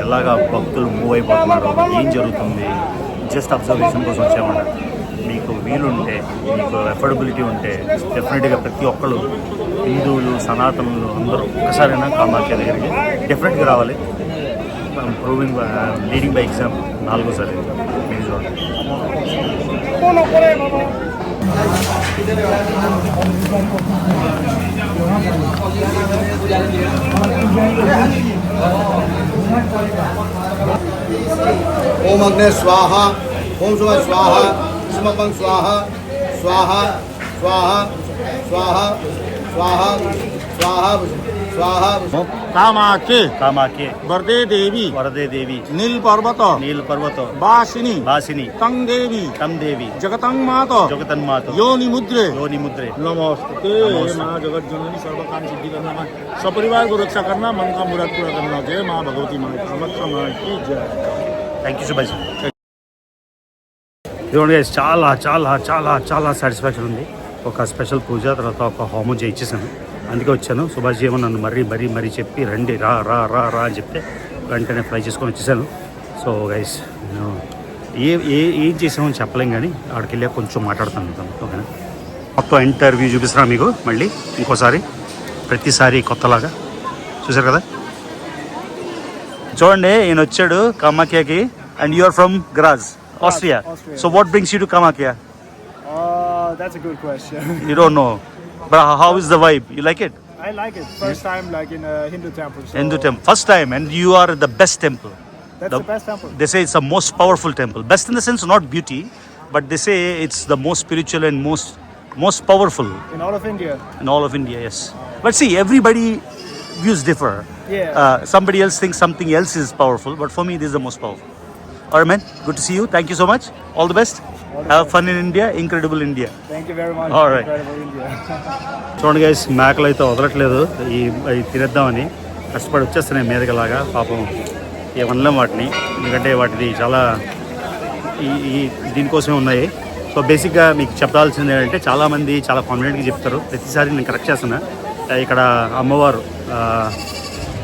ఎలాగా భక్తులు మూవ్ అయిపోతున్నారు, ఏం జరుగుతుంది, జస్ట్ అబ్జర్వేషన్ కోసం వచ్చామన్న. మీకు వీలుంటే, మీకు ఎఫర్డబిలిటీ ఉంటే డెఫినెట్గా ప్రతి ఒక్కరు హిందువులు, సనాతనులు అందరూ ఒక్కసారైనా కామాఖ్య దగ్గరికి డెఫినెట్గా రావాలి. ప్రూవింగ్ లీడింగ్ బై ఎగ్జామ్ 4సారి మీరు చూడండి. ఓం అగ్నే స్వాహ, ఓం శివ స్వాహ, సమపం స్వాహ, స్వాహ స్వాహ స్వాహ స్వాహ స్వాహ స్వాహ. కామాఖ్య కామాఖ్య వరదే దేవి వరదే దేవి नील पर्वत నీల్ పర్వత बासिनी బాసిని तं देवी తం దేవి जगतं मात జగతన్మాత योनि मुद्रे యోని ముద్రే. नमस्ते माँ जगत जननी सर्व काम सिद्धि करना, सपरिवार को रक्षा करना, मन का मुराद पूरा करना। जय माँ भगवती माँ कामाख्या माँ की जय। Thank you Subhash. ఇదిగోండి guys, చాలా చాలా చాలా చాలా సాటిస్ఫాక్షన్ ఉంది. ఒక స్పెషల్ పూజ తర్వాత ఒక హోమం చేయించేసాను. అందుకే వచ్చాను. సుభాష్ ఏమో నన్ను మరీ చెప్పి రండి రా రా రా రా అని చెప్తే వెంటనే ఫ్లై చేసుకొని వచ్చేసాను. సో గైస్ నేను ఏం చేసామని చెప్పలేం కానీ అక్కడికి వెళ్ళా కొంచెం మాట్లాడుతాను మీతో. ఓకేనా? మొత్తం ఇంటర్వ్యూ చూపిస్తున్నాను మీకు మళ్ళీ ఇంకోసారి, ప్రతిసారి కొత్తలాగా. చూసారు కదా, చూడండి ఈయన వచ్చాడు కామాఖ్యకి. And you are from Graz, Austria. So what brings you to Kamakya? That's a good question. You don't know. But how is the vibe? You like it? I like it. First time like in a Hindu temple. So Hindu temple. First time, and you are the best temple. That's the best temple. They say it's the most powerful temple. Best in the sense not beauty, but they say it's the most spiritual and most powerful In all of India. in all of India. Yes. But see, everybody views differ. Yeah. Somebody else thinks something else is powerful, but for me, this is the most powerful. All right, man. Good to see you. Thank you so much. All the best. Have fun in India. Incredible India. Thank you very much. All right. Incredible India. చూడండి guys, మేకలు అయితే వదలట్లేదు. ఈ తినేద్దామని కష్టపడి వచ్చేస్తున్నాయి మీదకి లాగా. పాపం ఏమనలేం వాటిని, ఎందుకంటే వాటిది చాలా ఈ దీనికోసమే ఉన్నాయి. సో బేసిక్గా మీకు చెప్పాల్సింది ఏంటంటే చాలామంది చాలా కాన్ఫిడెంట్గా చెప్తారు, ప్రతిసారి నేను కరెక్ట్ చేస్తున్నా. ఇక్కడ అమ్మవారు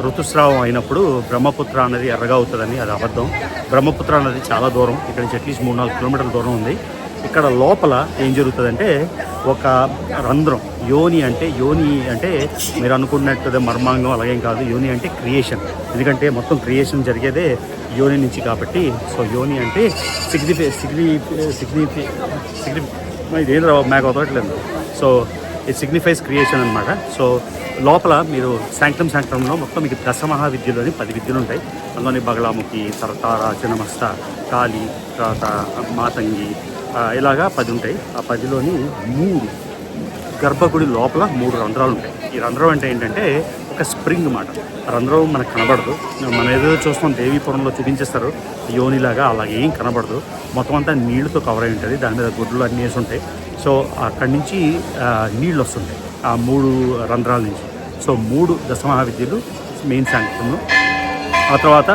ఋతుస్రావం అయినప్పుడు బ్రహ్మపుత్ర అనేది ఎర్రగా అవుతుందని, అది అబద్ధం. బ్రహ్మపుత్ర అనేది చాలా దూరం, ఇక్కడ నుంచి అట్లీస్ట్ 3-4 కిలోమీటర్ల దూరం ఉంది. ఇక్కడ లోపల ఏం జరుగుతుందంటే ఒక రంధ్రం, యోని అంటే మీరు అనుకున్నట్టుగా మర్మాంగం అలాగేం కాదు. యోని అంటే క్రియేషన్, ఎందుకంటే మొత్తం క్రియేషన్ జరిగేదే యోని నుంచి కాబట్టి. సో యోని అంటే ఇదేం మ్యాక్ అవట్లేదు. సో ఇట్ సిగ్నిఫైస్ క్రియేషన్ అనమాట. సో లోపల మీరు శాంక్టంలో మొత్తం మీకు దశమహావిద్యలోని 10 విద్యలు ఉంటాయి. అందులోని బగలాముఖి, తరతార, చిన్నమస్త, కాళి, తర్వాత మాతంగి, ఇలాగా 10 ఉంటాయి. ఆ 10లోని 3 గర్భగుడి లోపల 3 రంధ్రాలు ఉంటాయి. ఈ రంధ్రం అంటే ఏంటంటే ఒక స్ప్రింగ్ మాట. రంధ్రం మనకు కనబడదు, మనం ఏదో చూస్తాం దేవీపురంలో చూపించేస్తారు యోనిలాగా, అలాగే ఏం కనబడదు. మొత్తం అంతా నీళ్ళతో కవర్ అయి ఉంటుంది, దాని మీద గుడ్లు అన్నీ వేసి ఉంటాయి. సో అక్కడి నుంచి నీళ్ళు వస్తుంటాయి ఆ 3 రంధ్రాల నుంచి. సో 3 దశమహావిద్యలు మెయిన్ శాంక్టంలో. ఆ తర్వాత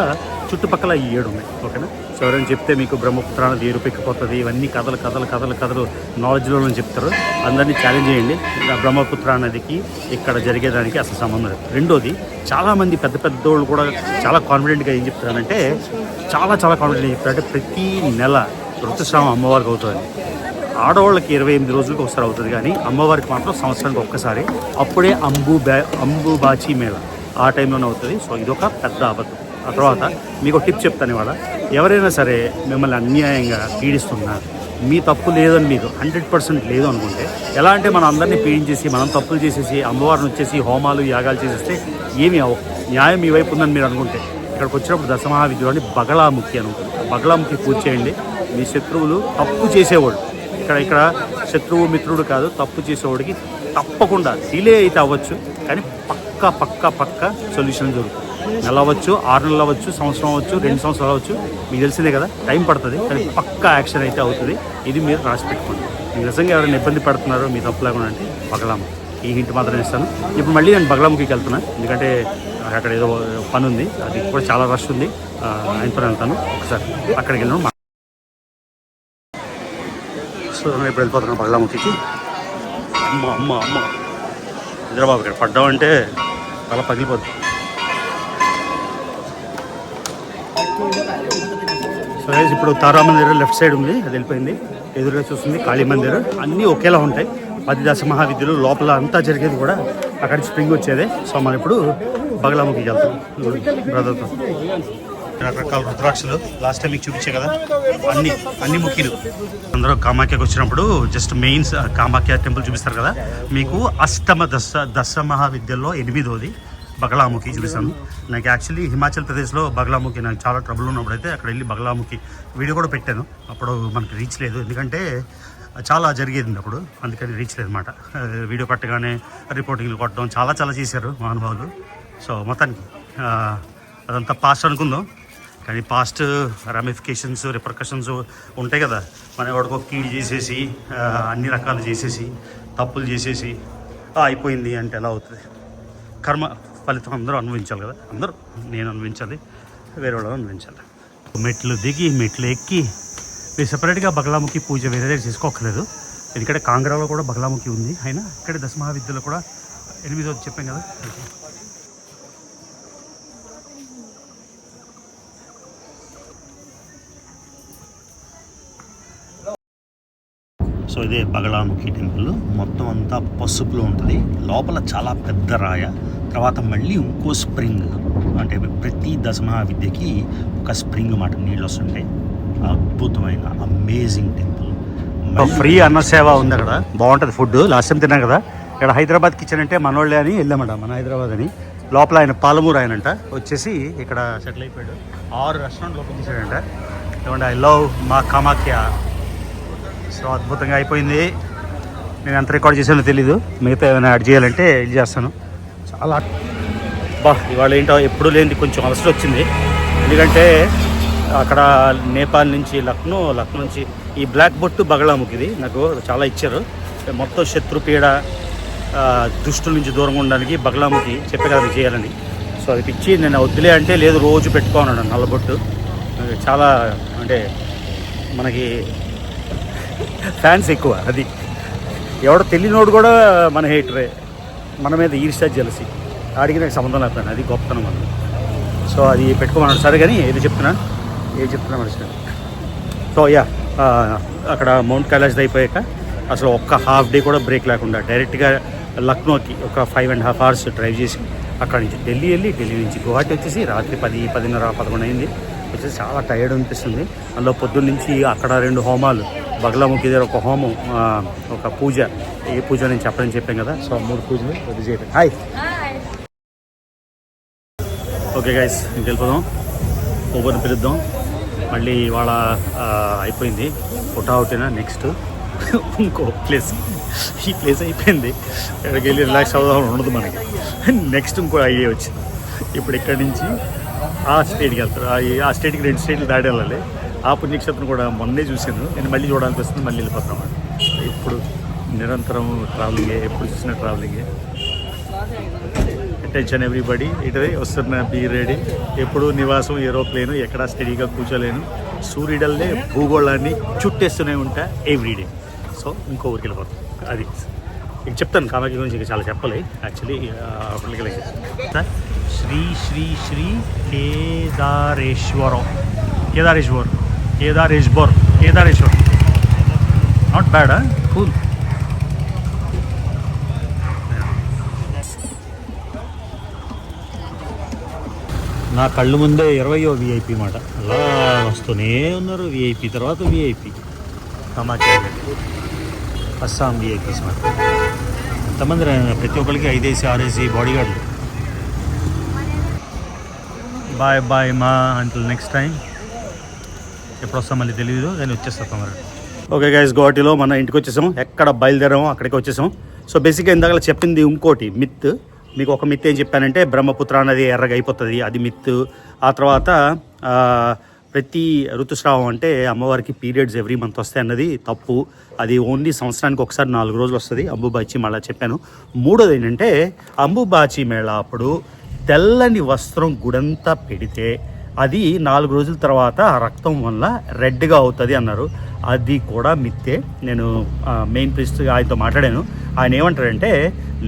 చుట్టుపక్కల ఈ 7 ఉన్నాయి. ఓకేనా? సో ఎవరైనా చెప్తే మీకు బ్రహ్మపుత్ర అనేది ఏరుపెక్కిపోతుంది, ఇవన్నీ కథలు నాలెడ్జ్లో చెప్తారు. అందరినీ ఛాలెంజ్ చేయండి. బ్రహ్మపుత్ర నదికి ఇక్కడ జరిగేదానికి అసలు సంబంధం లేదు. రెండోది, చాలామంది పెద్దోళ్ళు కూడా చాలా కాన్ఫిడెంట్గా ఏం చెప్తారంటే చాలా కాన్ఫిడెంట్గా చెప్తారంటే ప్రతి నెల ఋతుస్రావం అమ్మవారికి అవుతుంది. ఆడవాళ్ళకి 28 రోజులకు ఒకసారి అవుతుంది, కానీ అమ్మవారికి మాత్రం సంవత్సరానికి ఒక్కసారి. అప్పుడే అంబుబాచి మేళ ఆ టైంలోనే అవుతుంది. సో ఇదొక పెద్ద అబద్ధం. ఆ తర్వాత మీకు ఒక టిప్ చెప్తాను ఇవాళ. ఎవరైనా సరే మిమ్మల్ని అన్యాయంగా పీడిస్తున్నారు, మీ తప్పు లేదని మీకు 100% లేదు అనుకుంటే, ఎలా అంటే మనం అందరినీ పీడించేసి మనం తప్పులు చేసేసి అమ్మవారిని వచ్చేసి హోమాలు యాగాలు చేసేస్తే ఏమి న్యాయం మీ వైపు ఉందని మీరు అనుకుంటే, ఇక్కడికి వచ్చినప్పుడు దశమహావిద్యలోని బగలాముఖి అని ఉంటుంది. బగలాముఖి పూజ చేయండి. మీ శత్రువులు తప్పు చేసేవాడు, ఇక్కడ శత్రువు మిత్రుడు కాదు, తప్పు చేసేవాడికి తప్పకుండా డిలే అయితే అవ్వచ్చు, కానీ పక్కా సొల్యూషన్ దొరుకుతుంది. నెల అవ్వచ్చు, 6 నెలలు అవ్వచ్చు, సంవత్సరం అవ్వచ్చు, 2 సంవత్సరాలు అవ్వచ్చు, మీకు తెలిసిందే కదా, టైం పడుతుంది, కానీ పక్కా యాక్షన్ అయితే అవుతుంది. ఇది మీరు రాసి పెట్టుకోండి. మీరు నిజంగా ఎవరైనా ఇబ్బంది పడుతున్నారో మీ తప్పు లేకుండా అంటే బగలాముఖి, ఈ హింట్ మాత్రం ఇస్తాను. ఇప్పుడు మళ్ళీ నేను బగలాముఖికి వెళ్తున్నాను, ఎందుకంటే అక్కడ ఏదో పని ఉంది, అది కూడా చాలా రష్ ఉంది. ఆయనతో వెళ్తాను, ఒకసారి అక్కడికి వెళ్ళాను. సో ఇప్పుడు వెళ్ళిపోతున్నాను బగలాముఖికి. అమ్మ హైదరాబాద్ ఇక్కడ పడ్డామంటే చాలా పగిలిపోతుంది. సో ఇప్పుడు తారా మందిర్ లెఫ్ట్ సైడ్ ఉంది, అది వెళ్ళిపోయింది. ఎదురుగా చూస్తుంది కాళీ మందిర్. అన్నీ ఒకేలా ఉంటాయి. 10 దశమహావిద్యలు లోపల అంతా జరిగేది కూడా అక్కడి స్ప్రింగ్ వచ్చేదే. సో మనం ఇప్పుడు బగలాముఖికి వెళ్తాం బ్రదర్తో. రకరకాల రుద్రాక్షలు లాస్ట్ టైం మీకు చూపించే కదా, అన్ని ముఖ్యులు. అందరూ కామాఖ్యకి వచ్చినప్పుడు జస్ట్ మెయిన్స్ కామాఖ్య టెంపుల్ చూపిస్తారు కదా, మీకు అష్టమ దశమహావిద్యల్లో 8వది బగలాముఖి చూపిస్తాను. నాకు యాక్చువల్లీ హిమాచల్ ప్రదేశ్లో బగలాముఖి నాకు చాలా ట్రబుల్ ఉన్నప్పుడు అయితే అక్కడ వెళ్ళి బగలాముఖి వీడియో కూడా పెట్టాను. అప్పుడు మనకి రీచ్ లేదు, ఎందుకంటే చాలా జరిగేది అప్పుడు, అందుకని రీచ్ లేదు అనమాట. వీడియో పెట్టగానే రిపోర్టింగ్లు కొట్టడం చాలా చేశారు మహానుభావులు. సో మొత్తానికి అదంతా పాస్ట్ అనుకుందాం, కానీ పాస్ట్ రామిఫికేషన్స్ రిపర్కషన్స్ ఉంటాయి కదా. మన ఎవరికో కీడు చేసేసి అన్ని రకాలు చేసేసి తప్పులు చేసేసి అయిపోయింది అంటే ఎలా అవుతుంది? కర్మ ఫలితం అందరూ అనుభవించాలి కదా, నేను అనుభవించాలి, వేరే వాళ్ళు అనుభవించాలి. మెట్లు దిగి మెట్లు ఎక్కి మీరు సెపరేట్గా బగలాముఖి పూజ వేరే దగ్గర చేసుకోకలేదు, ఎందుకంటే కాంగ్రాలో కూడా బగలాముఖి ఉంది. అయినా ఇక్కడ దశమహావిద్యలో కూడా 8వది చెప్పాం కదా. సో ఇదే బగలాముఖి టెంపుల్. మొత్తం అంతా పసుపులో ఉంటుంది, లోపల చాలా పెద్ద రాయ, తర్వాత మళ్ళీ ఇంకో స్ప్రింగ్, అంటే ప్రతి దశమహావిద్యకి ఒక స్ప్రింగ్ మాట నీళ్ళు వస్తుంటాయి. అద్భుతమైన అమేజింగ్ టెంపుల్. ఫ్రీ అన్న సేవ ఉంది అక్కడ, బాగుంటుంది ఫుడ్. లాస్ట్ టైం తిన్నాం కదా ఇక్కడ హైదరాబాద్ కిచెన్ అంటే మనోళ్ళే అని వెళ్ళామట, మన హైదరాబాద్ అని. లోపల ఆయన పాలమూరు ఆయనంట, వచ్చేసి ఇక్కడ సెటిల్ అయిపోయాడు. 6 రెస్టారెంట్లు ఓపెన్ చేశాడంట. ఏమంటే ఐ లవ్ మా కామాఖ్య. సో అద్భుతంగా అయిపోయింది. నేను ఎంత రికార్డ్ చేశానో తెలీదు, మిగతా ఏమైనా యాడ్ చేయాలంటే ఇది చేస్తాను. చాలా ఇవాళ ఏంటో ఎప్పుడు లేనిది కొంచెం అలసట వచ్చింది, ఎందుకంటే అక్కడ నేపాల్ నుంచి లక్నో నుంచి ఈ బ్లాక్ బొట్టు బగలాముఖిది నాకు చాలా ఇచ్చారు. మొత్తం శత్రుపీడ దుష్టుల నుంచి దూరంగా ఉండడానికి బగలాముఖి చెప్పే కదా చేయాలని. సో అది పిచ్చి నేను వద్దులే అంటే లేదు రోజు పెట్టుకోన్నాడు నల్లబొట్టు. చాలా అంటే మనకి ఫ్యాన్స్ ఎక్కువ. అది ఎవడో తెలియనోడు కూడా మన హేటరే, మన మీద ఈర్ష్య జలసి. ఆడికి నాకు సంబంధం లేకపోయాను, అది గొప్పతనం మనం. సో అది పెట్టుకోమన్నాడు. సరే కానీ ఏది చెప్తున్నా మనిషి. సో యా అక్కడ మౌంట్ కైలాస్ అయిపోయాక అసలు ఒక్క హాఫ్ డే కూడా బ్రేక్ లేకుండా డైరెక్ట్గా లక్నోకి ఒక 5.5 hours డ్రైవ్ చేసి అక్కడ నుంచి ఢిల్లీ వెళ్ళి, ఢిల్లీ నుంచి గువాహటి వచ్చేసి రాత్రి 10, 10:30, 11 అయింది. వచ్చేసి చాలా టైర్డ్ అనిపిస్తుంది. అందులో పొద్దున్న నుంచి అక్కడ 2 హోమాలు, బగలాముఖి దగ్గర ఒక హోమం, ఒక పూజ. ఏ పూజ నేను చెప్పాను కదా. సో 3 పూజలు అది చేయలేదు. హాయ్, ఓకే గైస్, ఇంకెళ్ళిపోదాం. ఊబర్ని పిలుద్దాం. మళ్ళీ ఇవాళ అయిపోయింది ఫోటో అవుటేనా. నెక్స్ట్ ఇంకో ప్లేస్, ఈ ప్లేస్ అయిపోయింది. ఎక్కడికి వెళ్ళి రిలాక్స్ అవుదాం ఉండదు మనకి. నెక్స్ట్ ఇంకో ఐడియా వచ్చింది. ఇప్పుడు ఇక్కడి నుంచి ఆ స్టేట్కి వెళ్తారు. ఆ స్టేట్కి 2 స్టేట్లు దాటి వెళ్ళాలి. ఆ పుణ్యక్షేత్రం కూడా మొన్నే చూసాను. నేను మళ్ళీ చూడాల్సి వస్తుంది. మళ్ళీ వెళ్ళిపోతాం. ఇప్పుడు నిరంతరం ట్రావెలింగే, ఎప్పుడు చూసిన ట్రావెలింగే. అటెన్షన్ ఎవ్రీబడి, ఇటది వస్తున్న బీ రెడీ. ఎప్పుడు నివాసం ఏరోప్లేను, ఎక్కడా స్టడీగా కూర్చోలేను. సూర్యుడల్లే భూగోళాన్ని చుట్టేస్తూనే ఉంటా ఎవ్రీడే. సో ఇంకో ఊరికి వెళ్ళిపోతాం. అది ఇక చెప్తాను. కామాఖ్య గురించి ఇక చాలా చెప్పాలి actually. Shri Shri Shri Kedareshwar not bad, cool. నా కళ్ళు ముందే 20వ విఐపి మాట. అలా వస్తూనే ఉన్నారు విఐపి తర్వాత విఐపి. కామాఖ్య అస్సాం విఐపీస్ మాట. ఎంతమంది ప్రతి ఒక్కరికి 5 6 బాడీ గార్డులు. బాయ్ బాయ్ మా అంటిల్ నెక్స్ట్ టైం. ఎప్పుడు వస్తాం మళ్ళీ తెలియదు, కానీ వచ్చేస్తాం తొందరగా. ఓకే గైస్, గువాహటిలో మన ఇంటికి వచ్చేసాం. ఎక్కడ బయలుదేరామో అక్కడికి వచ్చేసాం. సో బేసిక్గా ఇందాక చెప్పింది ఇంకోటి మిత్. మీకు ఒక మిత్ ఏం చెప్పానంటే బ్రహ్మపుత్ర నది ఎర్రగా అయిపోతుంది, అది మిత్. ఆ తర్వాత ప్రతి ఋతుస్రావం అంటే అమ్మవారికి పీరియడ్స్ ఎవ్రీ మంత్ వస్తాయి అన్నది తప్పు. అది ఓన్లీ సంవత్సరానికి ఒకసారి 4 రోజులు వస్తుంది. అంబుబాచి మేళా చెప్పాను. మూడోది ఏంటంటే అంబుబాచి మేళా అప్పుడు తెల్లని వస్త్రం గుడంతా పెడితే అది 4 రోజుల తర్వాత ఆ రక్తం వల్ల రెడ్గా అవుతుంది అన్నారు. అది కూడా మిత్తే. నేను మెయిన్ ప్రీస్ట్ ఆయనతో మాట్లాడాను. ఆయన ఏమంటారంటే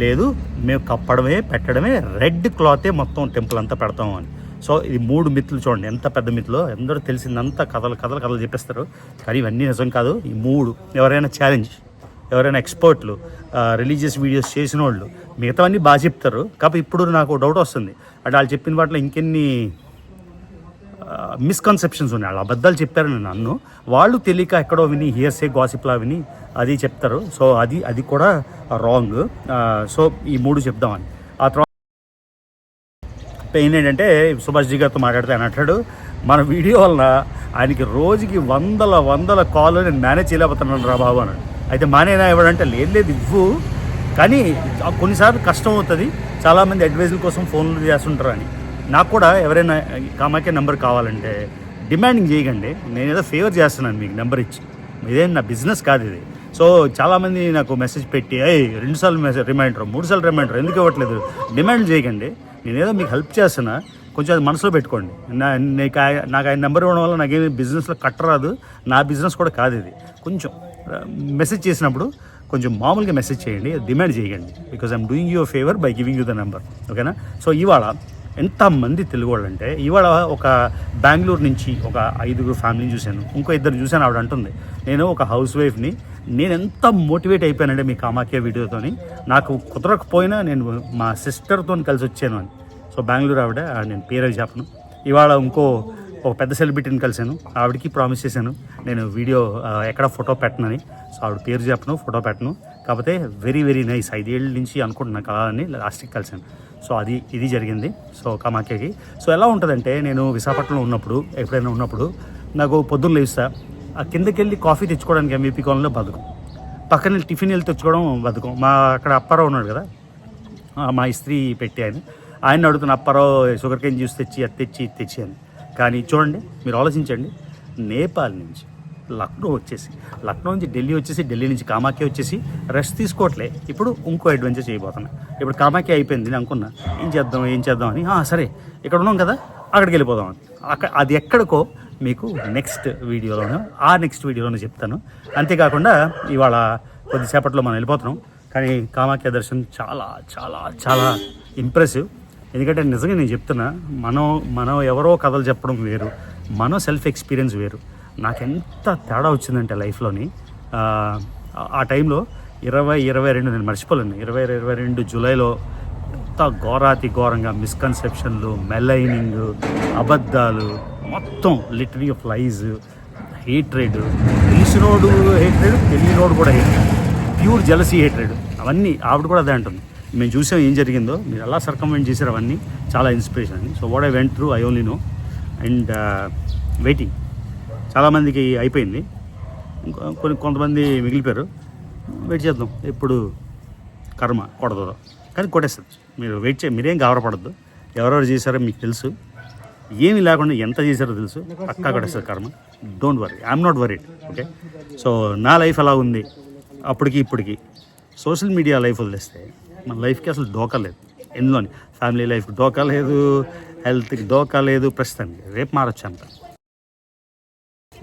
లేదు, మేము కప్పడమే పెట్టడమే, రెడ్ క్లాతే మొత్తం టెంపుల్ అంతా పెడతాము అని. సో ఇది 3 మిత్తులు చూడండి ఎంత పెద్ద మిత్తులో. అందరూ తెలిసిందంతా కథలు చెప్పేస్తారు, కానీ ఇవన్నీ నిజం కాదు. ఈ 3 ఎవరైనా ఛాలెంజ్, ఎవరైనా ఎక్స్పర్ట్లు, రిలీజియస్ వీడియోస్ చేసిన వాళ్ళు మిగతావన్నీ బాగా చెప్తారు. కాబట్టి ఇప్పుడు నాకు డౌట్ వస్తుంది అంటే వాళ్ళు చెప్పిన వాటిలో ఇంకెన్ని మిస్కన్సెప్షన్స్ ఉన్నాయి. వాళ్ళు అబద్ధాలు చెప్పారని నన్ను వాళ్ళు తెలియక ఎక్కడో విని హియర్సే గాసిప్లా విని అది చెప్తారు. సో అది కూడా రాంగ్. సో ఈ 3 చెప్దామని. ఆ తర్వాత పెయిన్ ఏంటంటే సుభాష్ జీ గారితో మాట్లాడితే ఆయన అంటాడు మన వీడియో వలన ఆయనకి రోజుకి వందల కాళ్ళు నేను మేనేజ్ చేయలేకపోతున్నాను రా బాబు అన్నాడు. అయితే మానేనా ఇవ్వడంటే లేదు ఇవ్వు, కానీ కొన్నిసార్లు కష్టం అవుతుంది, చాలామంది అడ్వైజుల కోసం ఫోన్లు చేస్తుంటారు అని. నాకు కూడా ఎవరైనా కామాఖ్య నెంబర్ కావాలంటే డిమాండింగ్ చేయకండి. నేను ఏదో ఫేవర్ చేస్తున్నాను మీకు నెంబర్ ఇచ్చి. ఇదేం నా బిజినెస్ కాదు ఇది. సో చాలామంది నాకు మెసేజ్ పెట్టి 2 సార్లు రిమైండర్ 3 సార్లు రిమైండర్ ఎందుకు ఇవ్వట్లేదు, డిమాండ్ చేయకండి. నేనేదో మీకు హెల్ప్ చేస్తున్నా, కొంచెం అది మనసులో పెట్టుకోండి. నాకు ఆయన నెంబర్ ఇవ్వడం వల్ల నాకేమి బిజినెస్లో కట్టరాదు, నా బిజినెస్ కూడా కాదు ఇది. కొంచెం మెసేజ్ చేసినప్పుడు కొంచెం మామూలుగా మెసేజ్ చేయండి, డిమాండ్ చేయకండి. Because I'm doing you favour by giving you the number. ఓకేనా? సో ఇవాళ ఎంతమంది తెలుగు వాళ్ళు అంటే ఇవాళ ఒక బెంగళూరు నుంచి ఒక 5 ఫ్యామిలీని చూశాను, ఇంకో 2 చూశాను. ఆవిడ అంటుంది నేను ఒక హౌస్ వైఫ్ని, నేను ఎంత మోటివేట్ అయిపోయానంటే మీ కామాఖ్య వీడియోతోని, నాకు కుదరకపోయినా నేను మా సిస్టర్తో కలిసి వచ్చాను అని. సో బెంగళూరు ఆవిడ, నేను పేరు చెప్పను. ఇవాళ ఒక పెద్ద సెలబ్రిటీని కలిశాను, ఆవిడకి ప్రామిస్ చేశాను నేను వీడియో ఎక్కడ ఫోటో పెట్టనని. సో ఆవిడ పేరు చెప్పను, ఫోటో పెట్టను. కాకపోతే వెరీ నైస్. 5 ఏళ్ళ నుంచి అనుకుంటున్నాను కలని, లాస్ట్కి కలిశాను. సో ఇది జరిగింది. సో కామాఖ్యకి. సో ఎలా ఉంటుందంటే నేను విశాఖపట్నంలో ఉన్నప్పుడు, ఎప్పుడైనా ఉన్నప్పుడు నాకు పొద్దున్న లేస్తా, ఆ కిందకి వెళ్ళి కాఫీ తెచ్చుకోవడానికి ఎంవీపీ కాలనీలో బతుకం, పక్కన టిఫిన్ వెళ్ళి తెచ్చుకోవడం బతుకం. మా అక్కడ అప్పారావు ఉన్నాడు కదా, మా ఇస్త్రీ పెట్టి ఆయన అడుగుతున్న అప్పారావు షుగర్ కేన్ జ్యూస్ తెచ్చి అది తెచ్చి అని. కానీ చూడండి, మీరు ఆలోచించండి, నేపాల్ నుంచి లక్నో వచ్చేసి, లక్నో నుంచి ఢిల్లీ వచ్చేసి, ఢిల్లీ నుంచి కామాఖ్య వచ్చేసి రెస్ట్ తీసుకోవట్లే. ఇప్పుడు ఇంకో అడ్వెంచర్ చేయబోతున్నా. ఇప్పుడు కామాఖ్య అయిపోయింది, నేను అనుకున్నా ఏం చేద్దాం అని, సరే ఇక్కడ ఉన్నాం కదా అక్కడికి వెళ్ళిపోదాం అని. అది ఎక్కడికో మీకు నెక్స్ట్ వీడియోలోనే చెప్తాను. అంతేకాకుండా ఇవాళ కొద్దిసేపట్లో మనం వెళ్ళిపోతున్నాం. కానీ కామాఖ్య దర్శనం చాలా చాలా చాలా ఇంప్రెసివ్. ఎందుకంటే నిజంగా నేను చెప్తున్నా, మనం ఎవరో కథలు చెప్పడం వేరు, మనం సెల్ఫ్ ఎక్స్పీరియన్స్ వేరు. నాకెంత తేడా వచ్చిందంటే లైఫ్లోని ఆ టైంలో 2022 నేను మర్చిపోలేను. 2022 జూలైలో ఎంత ఘోరంగా మిస్కన్సెప్షన్లు, మెలైనింగ్, అబద్ధాలు, మొత్తం లిటరీ ఆఫ్ లైజ్, హేట్రెడ్, తెలిసినోడు హేట్రెడ్, తెలియనోడు కూడా హేట్రెడ్, ప్యూర్ జెలసీ హేట్రెడ్. అవన్నీ ఆవిడ కూడా అదే అంటుంది. మేము చూసాం ఏం జరిగిందో, మీరు ఎలా సర్కమెంట్ చేశారు, అవన్నీ చాలా ఇన్స్పిరేషన్ అని. So what I went through I only know. And waiting చాలామందికి అయిపోయింది, కొంతమంది మిగిలిపోయారు. వెయిట్ చేద్దాం ఎప్పుడు కర్మ కొడదో, కానీ కొట్టేస్తుంది. మీరు వెయిట్ మీరేం గౌరవపడద్దు. ఎవరెవరు చేశారో మీకు తెలుసు, ఏమీ లేకుండా ఎంత చేశారో తెలుసు. పక్కా కొట్టేస్తుంది కర్మ. Don't worry, I'm not worried. Okay, so నా లైఫ్ ఎలా ఉంది అప్పటికి ఇప్పటికి. సోషల్ మీడియా లైఫ్ వదిలేస్తే మన లైఫ్కి అసలు డోకా లేదు. ఎందులోని ఫ్యామిలీ లైఫ్కి డోకా లేదు, హెల్త్కి డోకా లేదు. ప్రస్తుతానికి రేపు మారచ్చు అంత.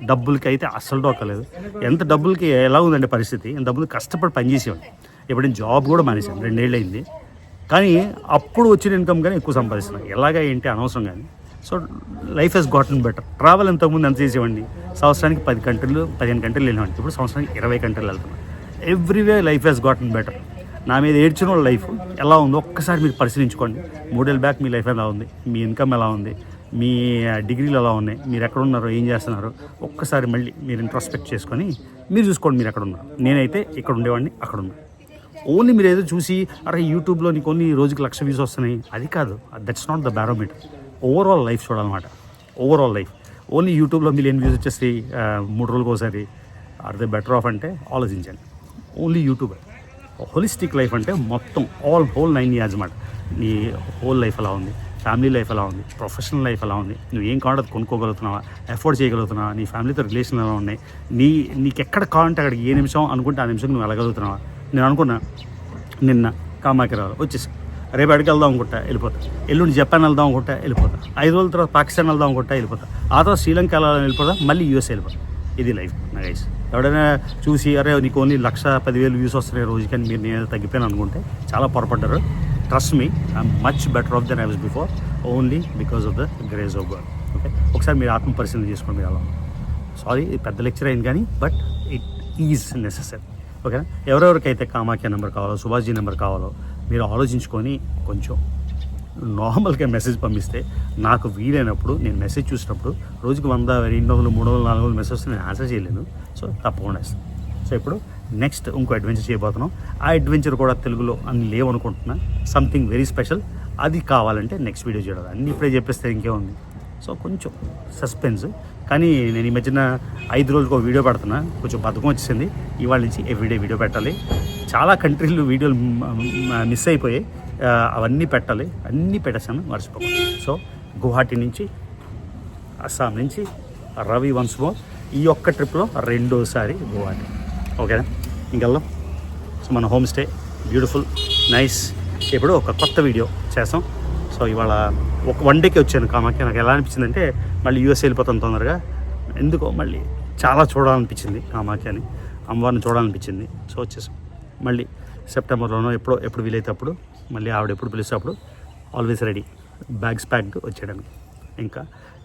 డబ్బులకి అయితే అస్సలు డోకా లేదు. ఎంత డబ్బులకి ఎలా ఉందంటే పరిస్థితి, డబ్బులు కష్టపడి పనిచేసేవాడిని. ఎప్పుడైనా జాబ్ కూడా మానేసాను, 2 ఏళ్ళు అయింది. కానీ అప్పుడు వచ్చిన ఇన్కమ్ కానీ ఎక్కువ సంపాదిస్తున్నాను. ఎలాగా ఏంటి అనవసరం. కానీ so life has gotten better. Travel ఎంతకుముందు ఎంత చేసేవాడిని, సంవత్సరానికి 10 కంట్రీలు 15 కంట్రీలు వెళ్ళేవాడిని. ఇప్పుడు సంవత్సరానికి 20 కంట్రీలు వెళ్తున్నాను. Every way life has gotten better. నా మీద ఏడ్చిన వాళ్ళ లైఫ్ ఎలా ఉందో ఒక్కసారి మీరు పరిశీలించుకోండి. 3 ఏళ్ళ బ్యాక్ మీ లైఫ్ ఎలా ఉంది, మీ ఇన్కమ్ ఎలా ఉంది, మీ డిగ్రీలు ఎలా ఉన్నాయి, మీరు ఎక్కడ ఉన్నారో, ఏం చేస్తున్నారో ఒక్కసారి మళ్ళీ మీరు ఇంట్రోస్పెక్ట్ చేసుకొని మీరు చూసుకోండి మీరు ఎక్కడ ఉన్నారు. నేనైతే ఇక్కడ ఉండేవాడిని, అక్కడ ఉన్నాను. ఓన్లీ మీరు ఏదో చూసి అరే యూట్యూబ్లో నీకు కొన్ని రోజుకి 1,00,000 వ్యూస్ వస్తున్నాయి, అది కాదు. That's not the barometer. Overall life చూడాలన్నమాట. Overall life. ఓన్లీ యూట్యూబ్లో మీరు ఎన్ని వ్యూస్ వచ్చేసి 3 రోజులకు ఒకసారి, ఆర్ దే బెటర్ ఆఫ్ అంటే ఆలోచించండి. Only YouTube. హోలిస్టిక్ లైఫ్ అంటే మొత్తం హోల్ 9 years అన్నమాట. నీ హోల్ లైఫ్ ఎలా ఉంది, ఫ్యామిలీ లైఫ్ ఎలా ఉంది, ప్రొఫెషనల్ లైఫ్ ఎలా ఉంది, నువ్వు ఏం కావాలో కొనుక్కోగలుగుతున్నావా, ఎఫోర్డ్ చేయగలుగుతున్నావా, నీ ఫ్యామిలీతో రిలేషన్ ఎలా ఉన్నాయి, నీకు ఎక్కడ కావాలంటే అక్కడికి ఏ నిమిషం అనుకుంటే ఆ నిమిషం నువ్వు వెళ్ళగలుగుతున్నావా. నేను అనుకున్నా నిన్న కామాఖ్య రావాలి వచ్చేసి, రేపు ఎక్కడికి వెళ్దాం అనుకుంటా వెళ్ళిపోతా, ఎల్లుండి జపాన్ వెళ్దాం అనుకుంటా వెళ్ళిపోతా, 5 రోజుల తర్వాత పాకిస్తాన్ వెళ్దాం అనుకుంటా వెళ్ళిపోతా, ఆ తర్వాత శ్రీలంక వెళ్ళాలని వెళ్ళిపోతా, మళ్ళీ యూఎస్ వెళ్ళిపోతా. ఇది లైఫ్ నా గైస్. ఎవడైనా చూసి అరే నీకు ఓన్లీ 1,10,000 వ్యూస్ వస్తున్నాయి రోజుకి అని మీరు నేను తగ్గిపోయాను అనుకుంటే చాలా పొరపడ్డారు. Trust me, I'm much better off then I was before, only because of the grace of God. Okay, ఒకసారి మీరు ఆత్మ పరిశీలన చేసుకోండి. మీరు అలా సారీ పెద్ద లెక్చర్ అయింది కానీ బట్ ఇట్ ఈజ్ నెసెసరీ. ఓకేనా, ఎవరెవరికైతే కామాఖ్య నెంబర్ కావాలో, సుభాష్జీ నెంబర్ కావాలో మీరు ఆలోచించుకొని కొంచెం నార్మల్గా మెసేజ్ పంపిస్తే నాకు వీలైనప్పుడు నేను మెసేజ్ చూసినప్పుడు రోజుకి 100, 200, 300, 400 మెసేజ్ నేను ఆన్సర్ చేయలేను. సో తప్పకుండా ఇస్తాను. సో ఇప్పుడు నెక్స్ట్ ఇంకో అడ్వెంచర్ చేయబోతున్నాం. ఆ అడ్వెంచర్ కూడా తెలుగులో అన్ని లేవనుకుంటున్నా, సంథింగ్ వెరీ స్పెషల్. అది కావాలంటే నెక్స్ట్ వీడియో చేయడం. అన్నీ ఇప్పుడే చెప్పేస్తే ఇంకేముంది. సో కొంచెం సస్పెన్స్. కానీ నేను ఈ మధ్యన 5 రోజులకు ఒక వీడియో పెడుతున్నా, కొంచెం బద్ధకం వచ్చేసింది. ఇవాళ నుంచి ఎవ్రీడే వీడియో పెట్టాలి. చాలా కంట్రీలు వీడియోలు మిస్ అయిపోయాయి, అవన్నీ పెట్టాలి. అన్నీ పెట్టేసాను, మర్చిపోకండి. సో గువాహటి నుంచి, అస్సాం నుంచి రవి వన్స్ మోర్. ఈ ఒక్క ట్రిప్లో 2వ గువాహటి. ఓకేనా, ఇంకెళ్దాం. సో మన హోమ్ స్టే బ్యూటిఫుల్ నైస్. ఇప్పుడు ఒక కొత్త వీడియో చేస్తాం. సో ఇవాళ ఒక 1 డేకి వచ్చాను కామాఖ్య. నాకు ఎలా అనిపించిందంటే మళ్ళీ యూఎస్ వెళ్ళిపోతాను తొందరగా. ఎందుకో మళ్ళీ చాలా చూడాలనిపించింది కామాఖ్యని, అమ్మవారిని చూడాలనిపించింది. సో వచ్చేసాం. మళ్ళీ సెప్టెంబర్లోనో ఎప్పుడు వీలైతే అప్పుడు, మళ్ళీ ఆవిడ ఎప్పుడు పిలిస్తే అప్పుడు ఆల్వేస్ రెడీ, బ్యాగ్స్ ప్యాక్డ్ వచ్చేయడానికి. ఇంకా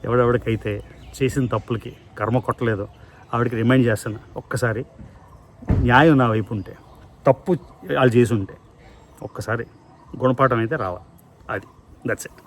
ఎవడెవడికైతే చేసిన తప్పులకి కర్మ కొట్టలేదో ఆవిడకి రిమైండ్ చేస్తాను, ఒక్కసారి న్యాయం నా వైపు ఉంటే, తప్పు వాళ్ళు చేసి ఉంటే ఒక్కసారి గుణపాఠం అయితే రావాలి. అది దట్స్ ఇట్.